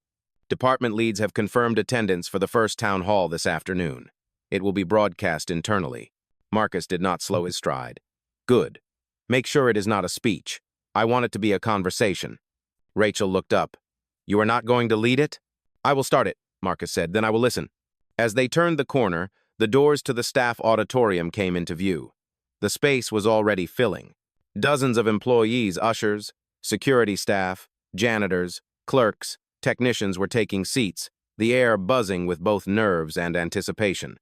"Department leads have confirmed attendance for the first town hall this afternoon. It will be broadcast internally." Marcus did not slow his stride. "Good. Make sure it is not a speech. I want it to be a conversation." Rachel looked up. "You are not going to lead it?" "I will start it," Marcus said, "then I will listen." As they turned the corner, the doors to the staff auditorium came into view. The space was already filling. Dozens of employees, ushers, security staff, janitors, clerks, technicians were taking seats, the air buzzing with both nerves and anticipation.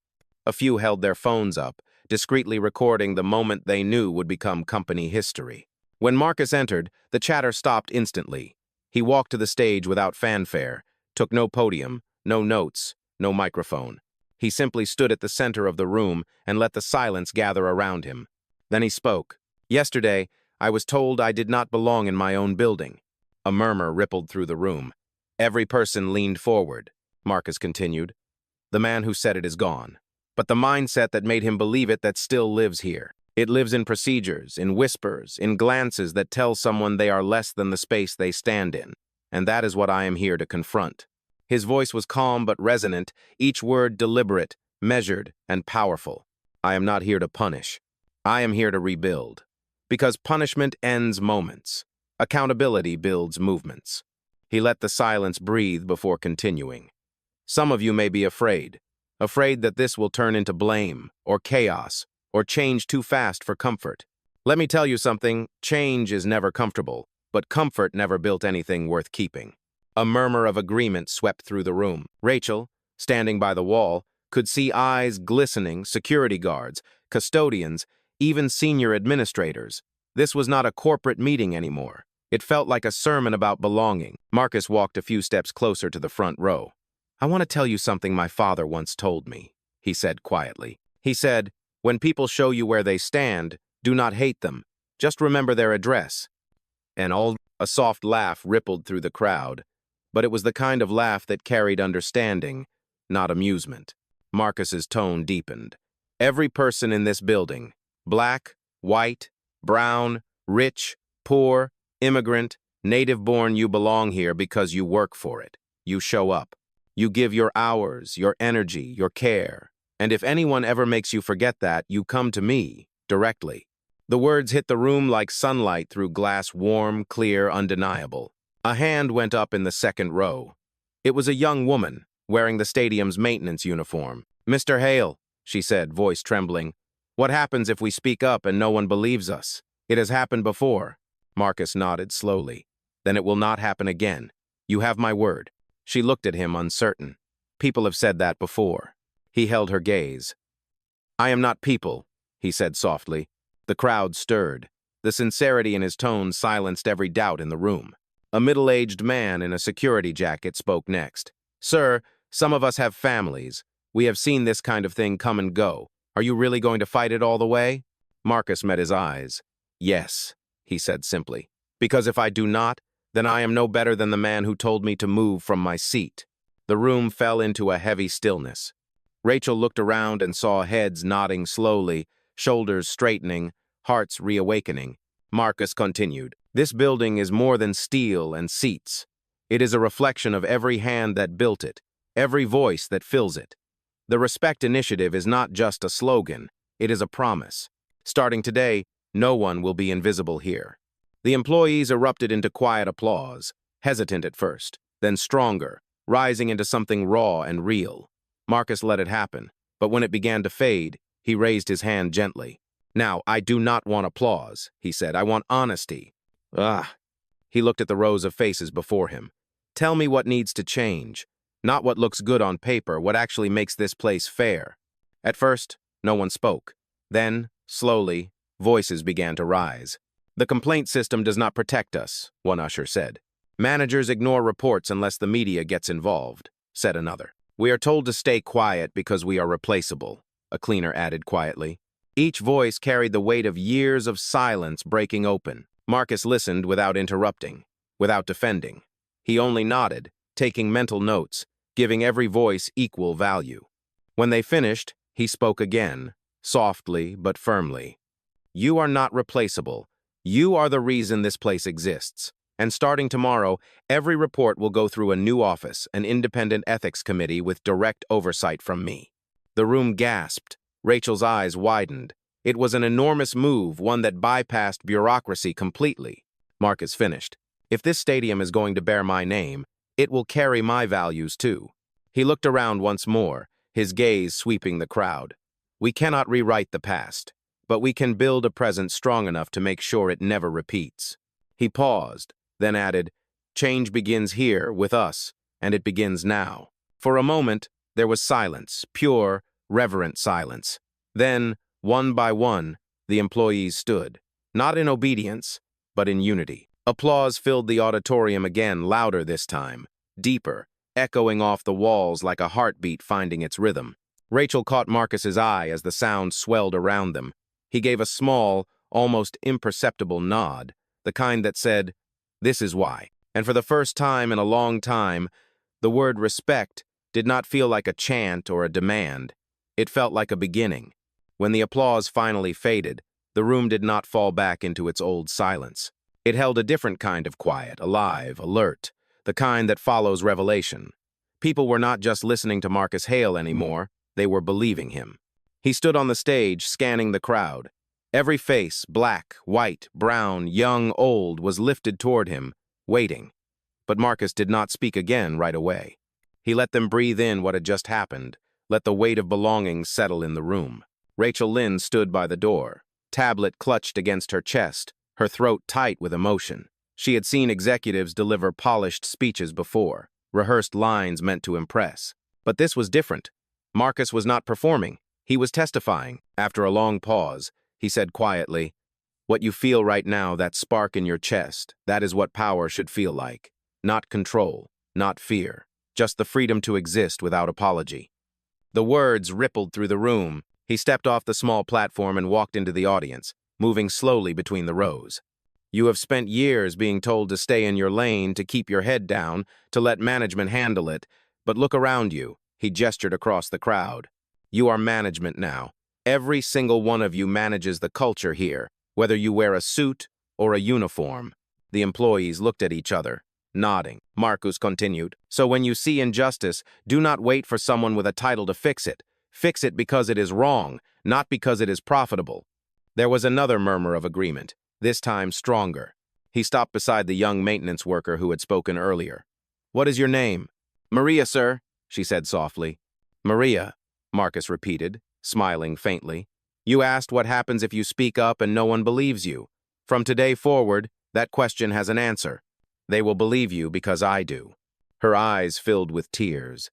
A few held their phones up, discreetly recording the moment they knew would become company history. When Marcus entered, the chatter stopped instantly. He walked to the stage without fanfare, took no podium, no notes, no microphone. He simply stood at the center of the room and let the silence gather around him. Then he spoke. "Yesterday, I was told I did not belong in my own building." A murmur rippled through the room. Every person leaned forward. Marcus continued. "The man who said it is gone. But the mindset that made him believe it that still lives here. It lives in procedures, in whispers, in glances that tell someone they are less than the space they stand in. And that is what I am here to confront." His voice was calm but resonant, each word deliberate, measured, and powerful. "I am not here to punish. I am here to rebuild. Because punishment ends moments. Accountability builds movements." He let the silence breathe before continuing. "Some of you may be afraid that this will turn into blame, or chaos, or change too fast for comfort. Let me tell you something, change is never comfortable, but comfort never built anything worth keeping." A murmur of agreement swept through the room. Rachel, standing by the wall, could see eyes glistening, security guards, custodians, even senior administrators. This was not a corporate meeting anymore. It felt like a sermon about belonging. Marcus walked a few steps closer to the front row. "I want to tell you something my father once told me," he said quietly. He said, "When people show you where they stand, do not hate them. Just remember their address." A soft laugh rippled through the crowd, but it was the kind of laugh that carried understanding, not amusement. Marcus's tone deepened. "Every person in this building, black, white, brown, rich, poor, immigrant, native-born, you belong here because you work for it. You show up. You give your hours, your energy, your care. And if anyone ever makes you forget that, you come to me, directly." The words hit the room like sunlight through glass, warm, clear, undeniable. A hand went up in the second row. It was a young woman, wearing the stadium's maintenance uniform. "Mr. Hale," she said, voice trembling, "what happens if we speak up and no one believes us? It has happened before." Marcus nodded slowly. "Then it will not happen again. You have my word." She looked at him, uncertain. "People have said that before." He held her gaze. "I am not people," he said softly. The crowd stirred. The sincerity in his tone silenced every doubt in the room. A middle-aged man in a security jacket spoke next. "Sir, some of us have families. We have seen this kind of thing come and go. Are you really going to fight it all the way?" Marcus met his eyes. "Yes," he said simply. "Because if I do not, then I am no better than the man who told me to move from my seat." The room fell into a heavy stillness. Rachel looked around and saw heads nodding slowly, shoulders straightening, hearts reawakening. Marcus continued. "This building is more than steel and seats. It is a reflection of every hand that built it, every voice that fills it. The Respect Initiative is not just a slogan, it is a promise. Starting today, no one will be invisible here." The employees erupted into quiet applause, hesitant at first, then stronger, rising into something raw and real. Marcus let it happen, but when it began to fade, he raised his hand gently. "Now, I do not want applause," he said. "I want honesty." He looked at the rows of faces before him. "Tell me what needs to change. Not what looks good on paper, what actually makes this place fair." At first, no one spoke. Then, slowly, voices began to rise. "The complaint system does not protect us," one usher said. "Managers ignore reports unless the media gets involved," said another. "We are told to stay quiet because we are replaceable," a cleaner added quietly. Each voice carried the weight of years of silence breaking open. Marcus listened without interrupting, without defending. He only nodded, taking mental notes, giving every voice equal value. When they finished, he spoke again, softly but firmly. You are not replaceable. You are the reason this place exists. And starting tomorrow, every report will go through a new office, an independent ethics committee with direct oversight from me. The room gasped. Rachel's eyes widened. It was an enormous move, one that bypassed bureaucracy completely. Marcus finished. If this stadium is going to bear my name, it will carry my values too. He looked around once more, his gaze sweeping the crowd. We cannot rewrite the past, but we can build a present strong enough to make sure it never repeats. He paused, then added, change begins here, with us, and it begins now. For a moment, there was silence, pure, reverent silence. Then, one by one, the employees stood, not in obedience, but in unity. Applause filled the auditorium again, louder this time, deeper, echoing off the walls like a heartbeat finding its rhythm. Rachel caught Marcus's eye as the sound swelled around them. He gave a small, almost imperceptible nod, the kind that said, this is why. And for the first time in a long time, the word respect did not feel like a chant or a demand. It felt like a beginning. When the applause finally faded, the room did not fall back into its old silence. It held a different kind of quiet, alive, alert, the kind that follows revelation. People were not just listening to Marcus Hale anymore, they were believing him. He stood on the stage, scanning the crowd. Every face, black, white, brown, young, old, was lifted toward him, waiting. But Marcus did not speak again right away. He let them breathe in what had just happened, let the weight of belonging settle in the room. Rachel Lynn stood by the door, tablet clutched against her chest, her throat tight with emotion. She had seen executives deliver polished speeches before, rehearsed lines meant to impress. But this was different. Marcus was not performing. He was testifying. After a long pause, he said quietly, what you feel right now, that spark in your chest, that is what power should feel like. Not control, not fear, just the freedom to exist without apology. The words rippled through the room. He stepped off the small platform and walked into the audience, moving slowly between the rows. You have spent years being told to stay in your lane, to keep your head down, to let management handle it, but look around you. He gestured across the crowd. You are management now. Every single one of you manages the culture here, whether you wear a suit or a uniform. The employees looked at each other, nodding. Marcus continued, so when you see injustice, do not wait for someone with a title to fix it. Fix it because it is wrong, not because it is profitable. There was another murmur of agreement, this time stronger. He stopped beside the young maintenance worker who had spoken earlier. What is your name? Maria, sir, she said softly. Maria, Marcus repeated, smiling faintly. You asked what happens if you speak up and no one believes you. From today forward, that question has an answer. They will believe you because I do. Her eyes filled with tears.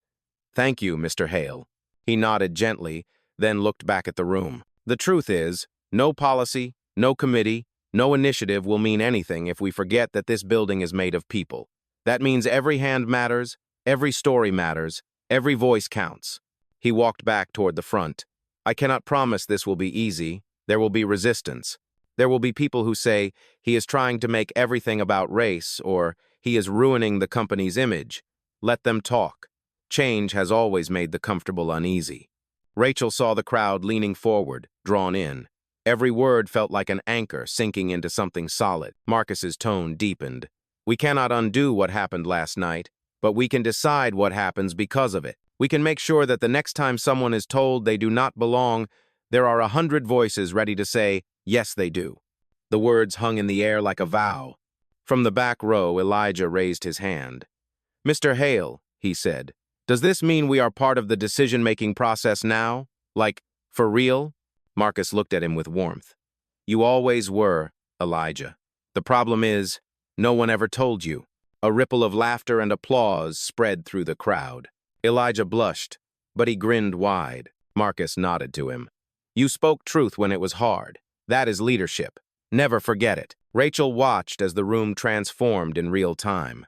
Thank you, Mr. Hale. He nodded gently, then looked back at the room. The truth is, no policy, no committee, no initiative will mean anything if we forget that this building is made of people. That means every hand matters, every story matters, every voice counts. He walked back toward the front. I cannot promise this will be easy. There will be resistance. There will be people who say, he is trying to make everything about race, or he is ruining the company's image. Let them talk. Change has always made the comfortable uneasy. Rachel saw the crowd leaning forward, drawn in. Every word felt like an anchor sinking into something solid. Marcus's tone deepened. We cannot undo what happened last night, but we can decide what happens because of it. We can make sure that the next time someone is told they do not belong, there are 100 voices ready to say, yes, they do. The words hung in the air like a vow. From the back row, Elijah raised his hand. Mr. Hale, he said, does this mean we are part of the decision-making process now? Like, for real? Marcus looked at him with warmth. You always were, Elijah. The problem is, no one ever told you. A ripple of laughter and applause spread through the crowd. Elijah blushed, but he grinned wide. Marcus nodded to him. You spoke truth when it was hard. That is leadership. Never forget it. Rachel watched as the room transformed in real time.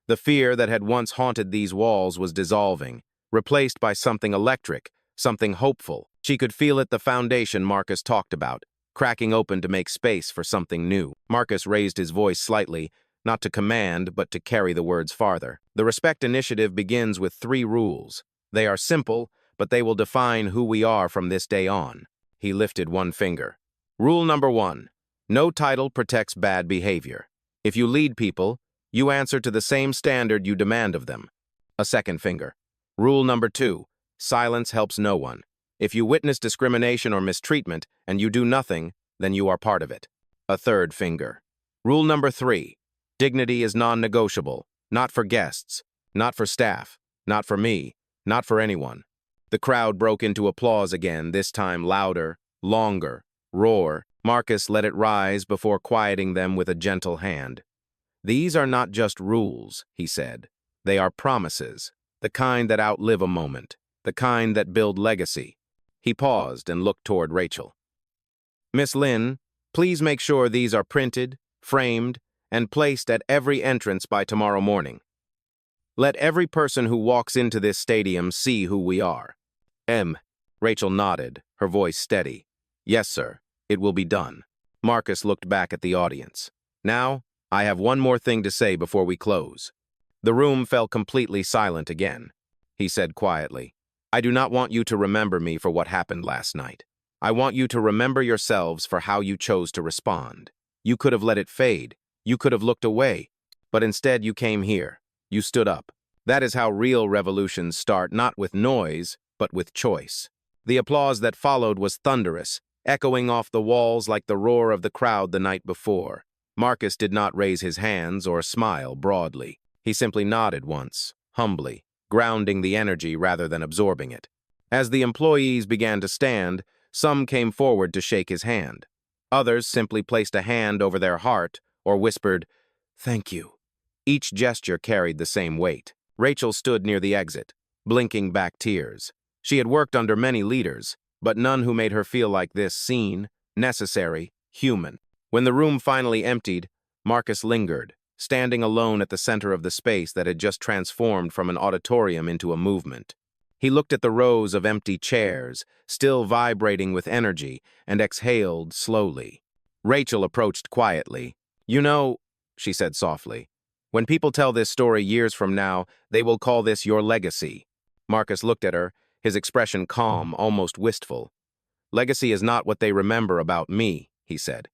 The fear that had once haunted these walls was dissolving, replaced by something electric, something hopeful. She could feel it, the foundation Marcus talked about, cracking open to make space for something new. Marcus raised his voice slightly, not to command, but to carry the words farther. The Respect Initiative begins with 3 rules. They are simple, but they will define who we are from this day on. He lifted one finger. Rule number 1. No title protects bad behavior. If you lead people, you answer to the same standard you demand of them. A second finger. Rule number 2. Silence helps no one. If you witness discrimination or mistreatment and you do nothing, then you are part of it. A third finger. Rule number 3. Dignity is non-negotiable, not for guests, not for staff, not for me, not for anyone. The crowd broke into applause again, this time louder, longer, roar. Marcus let it rise before quieting them with a gentle hand. These are not just rules, he said. They are promises, the kind that outlive a moment, the kind that build legacy. He paused and looked toward Rachel. Miss Lynn, please make sure these are printed, framed, and placed at every entrance by tomorrow morning. Let every person who walks into this stadium see who we are. Rachel nodded, her voice steady. Yes, sir, it will be done. Marcus looked back at the audience. Now, I have one more thing to say before we close. The room fell completely silent again. He said quietly, I do not want you to remember me for what happened last night. I want you to remember yourselves for how you chose to respond. You could have let it fade. You could have looked away. But instead you came here. You stood up. That is how real revolutions start, not with noise, but with choice. The applause that followed was thunderous, echoing off the walls like the roar of the crowd the night before. Marcus did not raise his hands or smile broadly. He simply nodded once, humbly, grounding the energy rather than absorbing it. As the employees began to stand, some came forward to shake his hand. Others simply placed a hand over their heart or whispered, "Thank you." Each gesture carried the same weight. Rachel stood near the exit, blinking back tears. She had worked under many leaders, but none who made her feel like this: seen, necessary, human. When the room finally emptied, Marcus lingered, standing alone at the center of the space that had just transformed from an auditorium into a movement. He looked at the rows of empty chairs, still vibrating with energy, and exhaled slowly. Rachel approached quietly. You know, she said softly, when people tell this story years from now, they will call this your legacy. Marcus looked at her, his expression calm, almost wistful. Legacy is not what they remember about me, he said.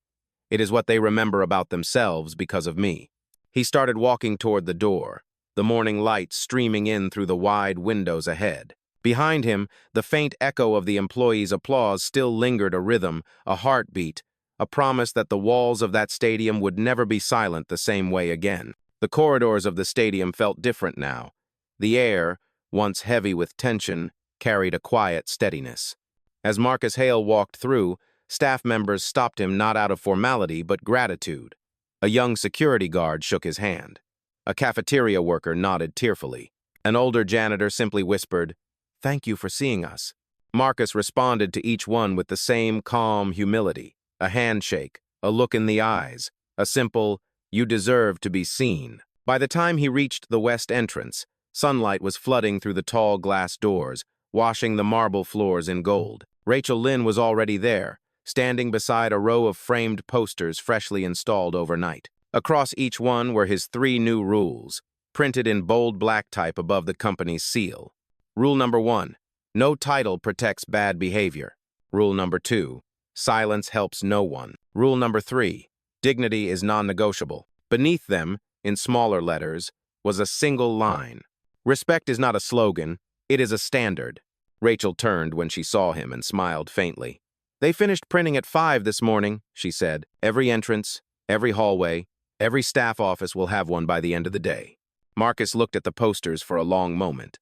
It is what they remember about themselves because of me. He started walking toward the door, the morning light streaming in through the wide windows ahead. Behind him, the faint echo of the employees' applause still lingered, a rhythm, a heartbeat, a promise that the walls of that stadium would never be silent the same way again. The corridors of the stadium felt different now. The air, once heavy with tension, carried a quiet steadiness. As Marcus Hale walked through, staff members stopped him not out of formality but gratitude. A young security guard shook his hand. A cafeteria worker nodded tearfully. An older janitor simply whispered, "Thank you for seeing us." Marcus responded to each one with the same calm humility, a handshake, a look in the eyes, a simple, "You deserve to be seen." By the time he reached the west entrance, sunlight was flooding through the tall glass doors, washing the marble floors in gold. Rachel Lynn was already there, standing beside a row of framed posters freshly installed overnight. Across each one were his 3 new rules, printed in bold black type above the company's seal. Rule number 1, no title protects bad behavior. Rule number 2, silence helps no one. Rule number 3, dignity is non-negotiable. Beneath them, in smaller letters, was a single line. Respect is not a slogan, it is a standard. Rachel turned when she saw him and smiled faintly. They finished printing at 5 this morning, she said. Every entrance, every hallway, every staff office will have one by the end of the day. Marcus looked at the posters for a long moment.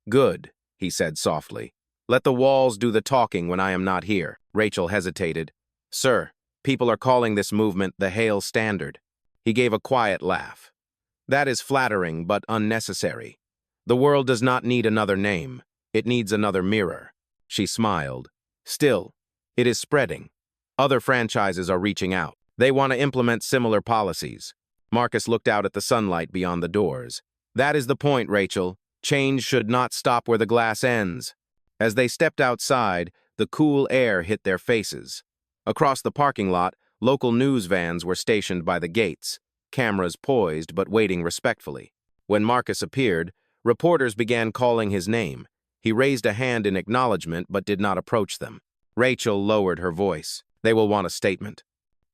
Good, he said softly. Let the walls do the talking when I am not here. Rachel hesitated. Sir, people are calling this movement the Hale Standard. He gave a quiet laugh. That is flattering but unnecessary. The world does not need another name. It needs another mirror. She smiled. Still, it is spreading. Other franchises are reaching out. They want to implement similar policies. Marcus looked out at the sunlight beyond the doors. That is the point, Rachel. Change should not stop where the glass ends. As they stepped outside, the cool air hit their faces. Across the parking lot, local news vans were stationed by the gates, cameras poised but waiting respectfully. When Marcus appeared, reporters began calling his name. He raised a hand in acknowledgement but did not approach them. Rachel lowered her voice. "They will want a statement."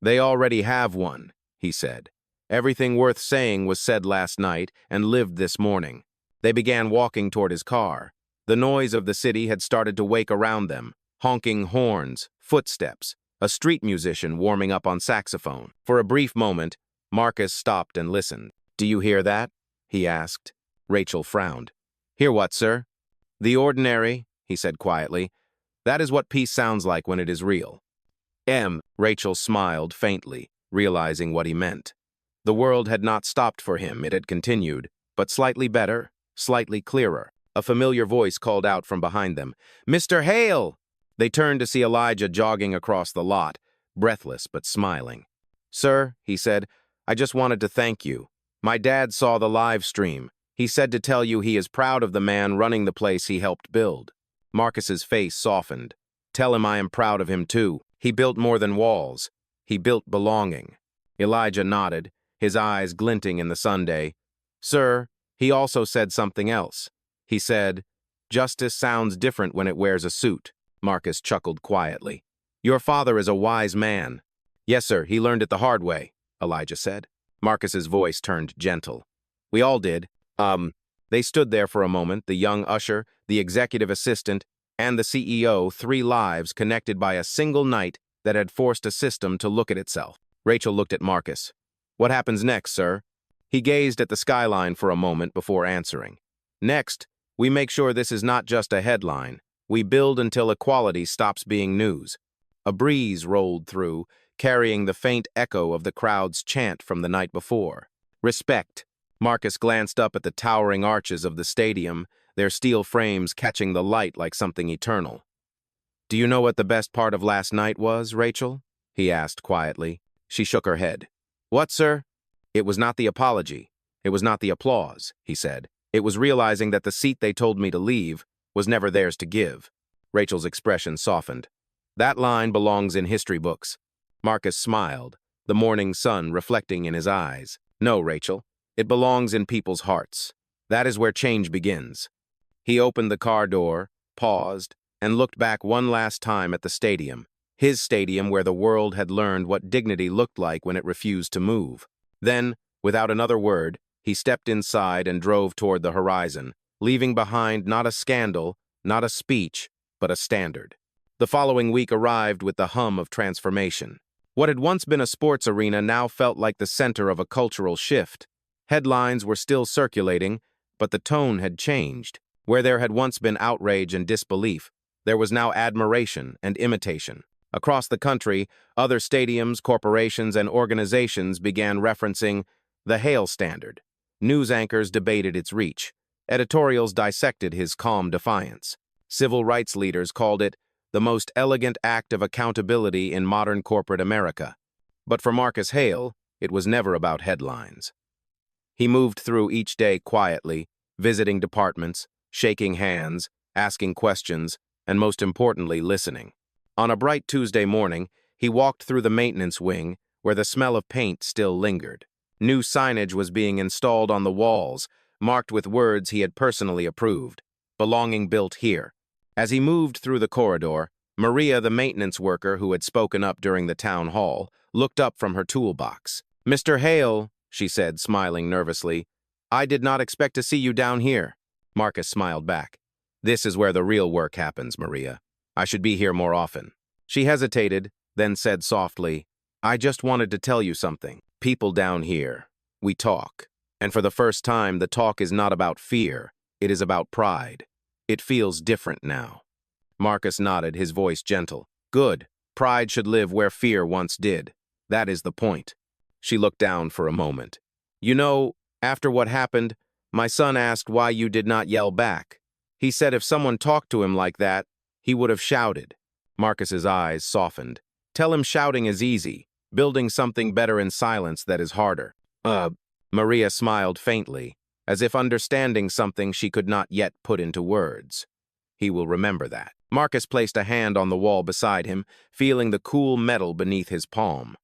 "They already have one," he said. "Everything worth saying was said last night and lived this morning." They began walking toward his car. The noise of the city had started to wake around them. Honking horns, footsteps, a street musician warming up on saxophone. For a brief moment, Marcus stopped and listened. "Do you hear that?" he asked. Rachel frowned. "Hear what, sir?" "The ordinary," he said quietly. "That is what peace sounds like when it is real." Rachel smiled faintly, realizing what he meant. The world had not stopped for him, it had continued, but slightly better, slightly clearer. A familiar voice called out from behind them, "Mr. Hale!" They turned to see Elijah jogging across the lot, breathless but smiling. "Sir," he said, "I just wanted to thank you. My dad saw the live stream. He said to tell you he is proud of the man running the place he helped build." Marcus's face softened. "Tell him I am proud of him too. He built more than walls. He built belonging." Elijah nodded, his eyes glinting in the Sunday. "Sir, he also said something else. He said, 'Justice sounds different when it wears a suit.'" Marcus chuckled quietly. "Your father is a wise man." "Yes, sir, he learned it the hard way," Elijah said. Marcus's voice turned gentle. "We all did." They stood there for a moment, the young usher, the executive assistant, and the CEO, 3 lives connected by a single night that had forced a system to look at itself. Rachel looked at Marcus. "What happens next, sir?" He gazed at the skyline for a moment before answering. "Next, we make sure this is not just a headline. We build until equality stops being news." A breeze rolled through, carrying the faint echo of the crowd's chant from the night before. "Respect." Marcus glanced up at the towering arches of the stadium, their steel frames catching the light like something eternal. "Do you know what the best part of last night was, Rachel?" he asked quietly. She shook her head. "What, sir?" "It was not the apology. It was not the applause," he said. "It was realizing that the seat they told me to leave was never theirs to give." Rachel's expression softened. "That line belongs in history books." Marcus smiled, the morning sun reflecting in his eyes. "No, Rachel, it belongs in people's hearts. That is where change begins." He opened the car door, paused, and looked back one last time at the stadium, his stadium where the world had learned what dignity looked like when it refused to move. Then, without another word, he stepped inside and drove toward the horizon, leaving behind not a scandal, not a speech, but a standard. The following week arrived with the hum of transformation. What had once been a sports arena now felt like the center of a cultural shift. Headlines were still circulating, but the tone had changed. Where there had once been outrage and disbelief, there was now admiration and imitation. Across the country, other stadiums, corporations, and organizations began referencing the Hale standard. News anchors debated its reach. Editorials dissected his calm defiance. Civil rights leaders called it the most elegant act of accountability in modern corporate America. But for Marcus Hale, it was never about headlines. He moved through each day quietly, visiting departments, shaking hands, asking questions, and most importantly, listening. On a bright Tuesday morning, he walked through the maintenance wing, where the smell of paint still lingered. New signage was being installed on the walls, marked with words he had personally approved. "Belonging built here." As he moved through the corridor, Maria, the maintenance worker who had spoken up during the town hall, looked up from her toolbox. "Mr. Hale," she said, smiling nervously, "I did not expect to see you down here." Marcus smiled back. "This is where the real work happens, Maria. I should be here more often." She hesitated, then said softly, "I just wanted to tell you something. People down here, we talk. And for the first time, the talk is not about fear. It is about pride. It feels different now." Marcus nodded, his voice gentle. "Good. Pride should live where fear once did. That is the point." She looked down for a moment. "You know, after what happened, my son asked why you did not yell back. He said if someone talked to him like that, he would have shouted." Marcus's eyes softened. "Tell him shouting is easy. Building something better in silence that is harder." Maria smiled faintly, as if understanding something she could not yet put into words. "He will remember that." Marcus placed a hand on the wall beside him, feeling the cool metal beneath his palm.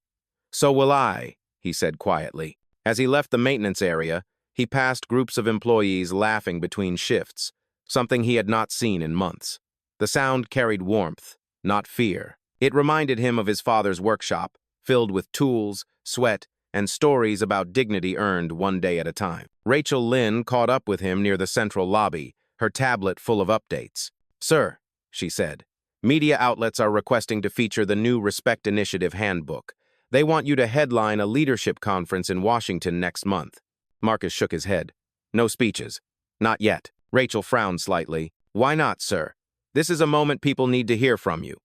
"So will I," he said quietly. As he left the maintenance area, he passed groups of employees laughing between shifts, something he had not seen in months. The sound carried warmth, not fear. It reminded him of his father's workshop, filled with tools, sweat, and stories about dignity earned one day at a time. Rachel Lynn caught up with him near the central lobby, her tablet full of updates. "Sir," she said, "media outlets are requesting to feature the new Respect Initiative handbook. They want you to headline a leadership conference in Washington next month." Marcus shook his head. "No speeches. Not yet." Rachel frowned slightly. "Why not, sir? This is a moment people need to hear from you."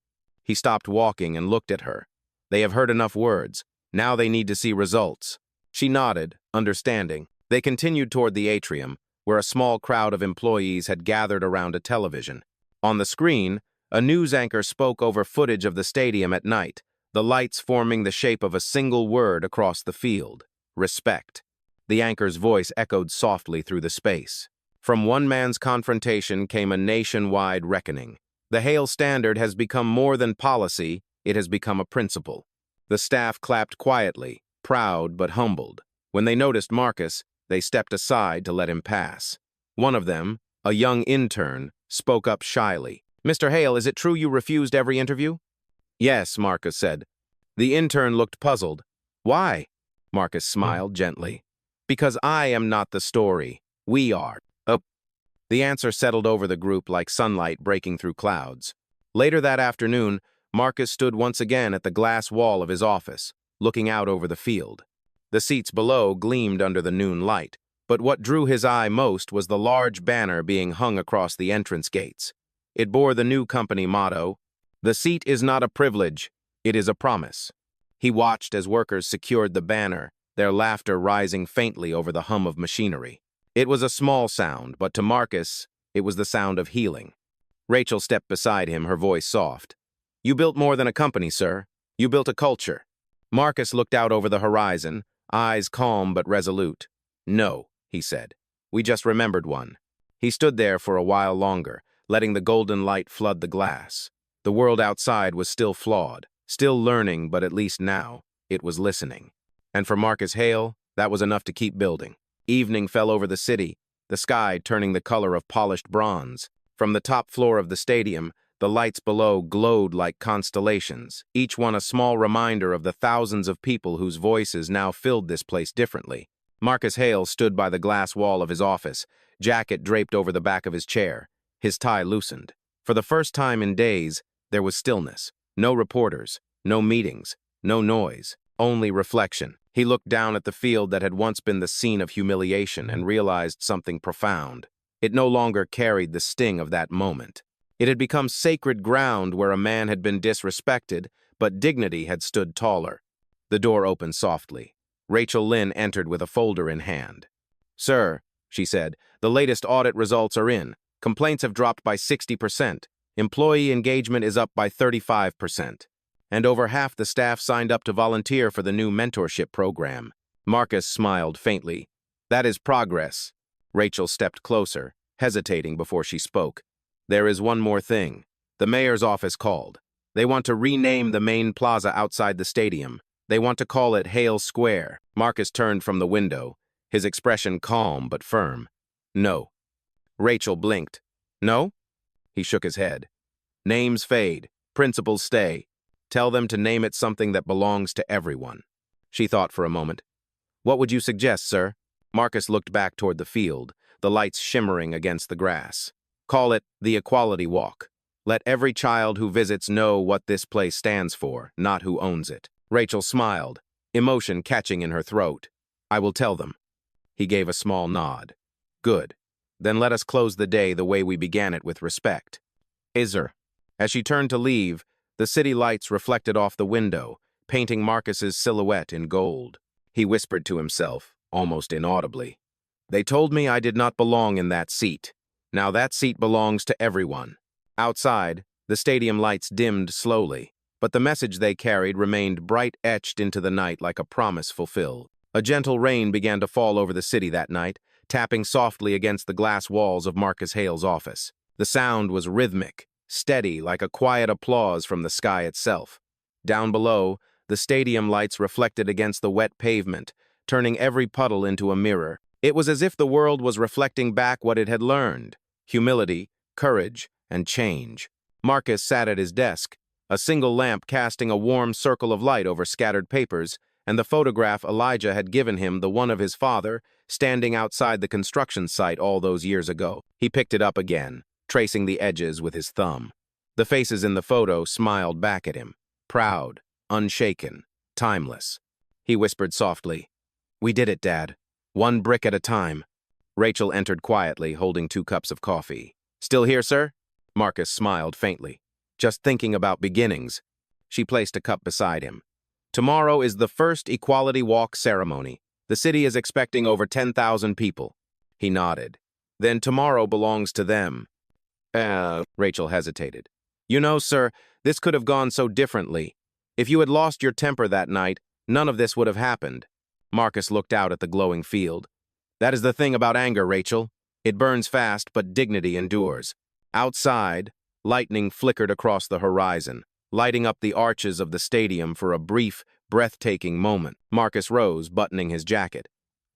He stopped walking and looked at her. "They have heard enough words. Now they need to see results." She nodded, understanding. They continued toward the atrium, where a small crowd of employees had gathered around a television. On the screen, a news anchor spoke over footage of the stadium at night, the lights forming the shape of a single word across the field: respect. The anchor's voice echoed softly through the space. From one man's confrontation came a nationwide reckoning. The Hale Standard has become more than policy, it has become a principle. The staff clapped quietly, proud but humbled. When they noticed Marcus, they stepped aside to let him pass. One of them, a young intern, spoke up shyly. "Mr. Hale, is it true you refused every interview?" "Yes," Marcus said. The intern looked puzzled. "Why?" Marcus smiled gently. "Because I am not the story. We are." Oh. The answer settled over the group like sunlight breaking through clouds. Later that afternoon, Marcus stood once again at the glass wall of his office, looking out over the field. The seats below gleamed under the noon light, but what drew his eye most was the large banner being hung across the entrance gates. It bore the new company motto, "The seat is not a privilege, it is a promise." He watched as workers secured the banner, their laughter rising faintly over the hum of machinery. It was a small sound, but to Marcus, it was the sound of healing. Rachel stepped beside him, her voice soft. "You built more than a company, sir. You built a culture." Marcus looked out over the horizon, eyes calm but resolute. "No," he said. "We just remembered one." He stood there for a while longer, letting the golden light flood the glass. The world outside was still flawed, still learning, but at least now, it was listening. And for Marcus Hale, that was enough to keep building. Evening fell over the city, the sky turning the color of polished bronze. From the top floor of the stadium, the lights below glowed like constellations, each one a small reminder of the thousands of people whose voices now filled this place differently. Marcus Hale stood by the glass wall of his office, jacket draped over the back of his chair, his tie loosened. For the first time in days, there was stillness. No reporters, no meetings, no noise, only reflection. He looked down at the field that had once been the scene of humiliation and realized something profound. It no longer carried the sting of that moment. It had become sacred ground where a man had been disrespected, but dignity had stood taller. The door opened softly. Rachel Lynn entered with a folder in hand. "Sir," she said, "the latest audit results are in. Complaints have dropped by 60%. Employee engagement is up by 35%. And over half the staff signed up to volunteer for the new mentorship program." Marcus smiled faintly. "That is progress." Rachel stepped closer, hesitating before she spoke. "There is one more thing. The mayor's office called. They want to rename the main plaza outside the stadium. They want to call it Hale Square." Marcus turned from the window, his expression calm but firm. "No." Rachel blinked. "No?" He shook his head. "Names fade. Principles stay. Tell them to name it something that belongs to everyone." She thought for a moment. "What would you suggest, sir?" Marcus looked back toward the field, the lights shimmering against the grass. "Call it the Equality Walk. Let every child who visits know what this place stands for, not who owns it." Rachel smiled, emotion catching in her throat. "I will tell them." He gave a small nod. "Good. Then let us close the day the way we began it, with respect." "Isr." As she turned to leave, the city lights reflected off the window, painting Marcus's silhouette in gold. He whispered to himself, almost inaudibly, "They told me I did not belong in that seat. Now that seat belongs to everyone." Outside, the stadium lights dimmed slowly, but the message they carried remained bright etched into the night like a promise fulfilled. A gentle rain began to fall over the city that night, tapping softly against the glass walls of Marcus Hale's office. The sound was rhythmic, steady like a quiet applause from the sky itself. Down below, the stadium lights reflected against the wet pavement, turning every puddle into a mirror. It was as if the world was reflecting back what it had learned: humility, courage, and change. Marcus sat at his desk, a single lamp casting a warm circle of light over scattered papers, and the photograph Elijah had given him, the one of his father, standing outside the construction site all those years ago. He picked it up again, tracing the edges with his thumb. The faces in the photo smiled back at him, proud, unshaken, timeless. He whispered softly, "We did it, Dad. One brick at a time." Rachel entered quietly, holding 2 cups of coffee. "Still here, sir?" Marcus smiled faintly. "Just thinking about beginnings." She placed a cup beside him. "Tomorrow is the first Equality Walk ceremony. The city is expecting over 10,000 people." He nodded. "Then tomorrow belongs to them." Rachel hesitated. "You know, sir, this could have gone so differently. If you had lost your temper that night, none of this would have happened." Marcus looked out at the glowing field. "That is the thing about anger, Rachel. It burns fast, but dignity endures." Outside, lightning flickered across the horizon, lighting up the arches of the stadium for a brief, breathtaking moment. Marcus rose, buttoning his jacket.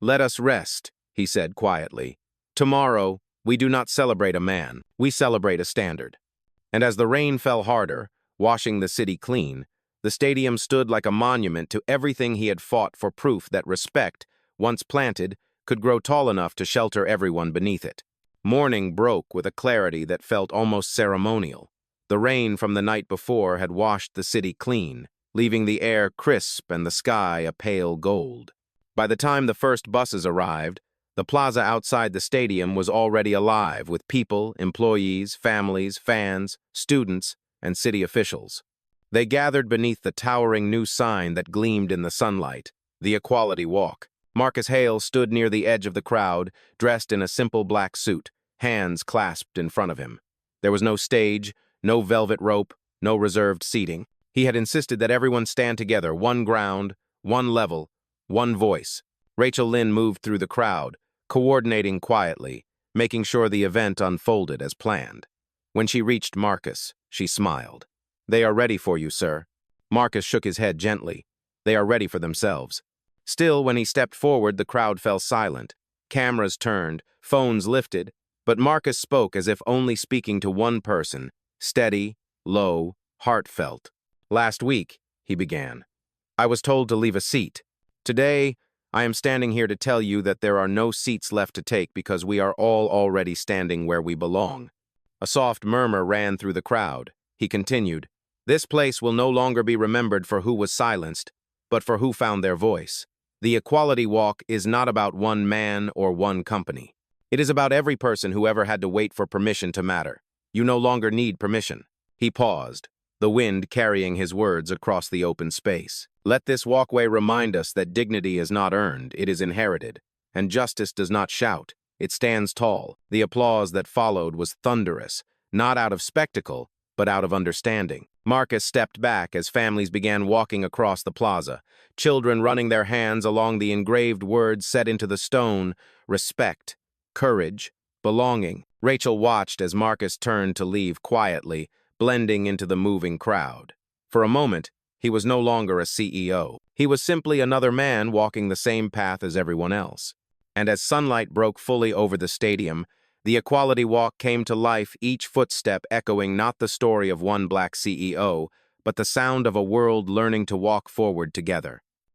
"Let us rest," he said quietly. "Tomorrow, we do not celebrate a man, we celebrate a standard." And as the rain fell harder, washing the city clean, the stadium stood like a monument to everything he had fought for, proof that respect, once planted, could grow tall enough to shelter everyone beneath it. Morning broke with a clarity that felt almost ceremonial. The rain from the night before had washed the city clean, leaving the air crisp and the sky a pale gold. By the time the first buses arrived, the plaza outside the stadium was already alive with people, employees, families, fans, students, and city officials. They gathered beneath the towering new sign that gleamed in the sunlight, the Equality Walk. Marcus Hale stood near the edge of the crowd, dressed in a simple black suit, hands clasped in front of him. There was no stage, no velvet rope, no reserved seating. He had insisted that everyone stand together, one ground, one level, one voice. Rachel Lynn moved through the crowd, coordinating quietly, making sure the event unfolded as planned. When she reached Marcus, she smiled. "They are ready for you, sir." Marcus shook his head gently. "They are ready for themselves." Still, when he stepped forward, the crowd fell silent. Cameras turned, phones lifted, but Marcus spoke as if only speaking to one person, steady, low, heartfelt. "Last week," he began, "I was told to leave a seat. Today, I am standing here to tell you that there are no seats left to take because we are all already standing where we belong." A soft murmur ran through the crowd. He continued, "This place will no longer be remembered for who was silenced, but for who found their voice. The Equality Walk is not about one man or one company. It is about every person who ever had to wait for permission to matter. You no longer need permission." He paused, the wind carrying his words across the open space. "Let this walkway remind us that dignity is not earned, it is inherited, and justice does not shout, it stands tall." The applause that followed was thunderous, not out of spectacle, but out of understanding. Marcus stepped back as families began walking across the plaza, children running their hands along the engraved words set into the stone: respect, courage, belonging. Rachel watched as Marcus turned to leave quietly, blending into the moving crowd. For a moment, he was no longer a CEO. He was simply another man walking the same path as everyone else. And as sunlight broke fully over the stadium, the Equality Walk came to life, each footstep echoing not the story of one black CEO, but the sound of a world learning to walk forward together.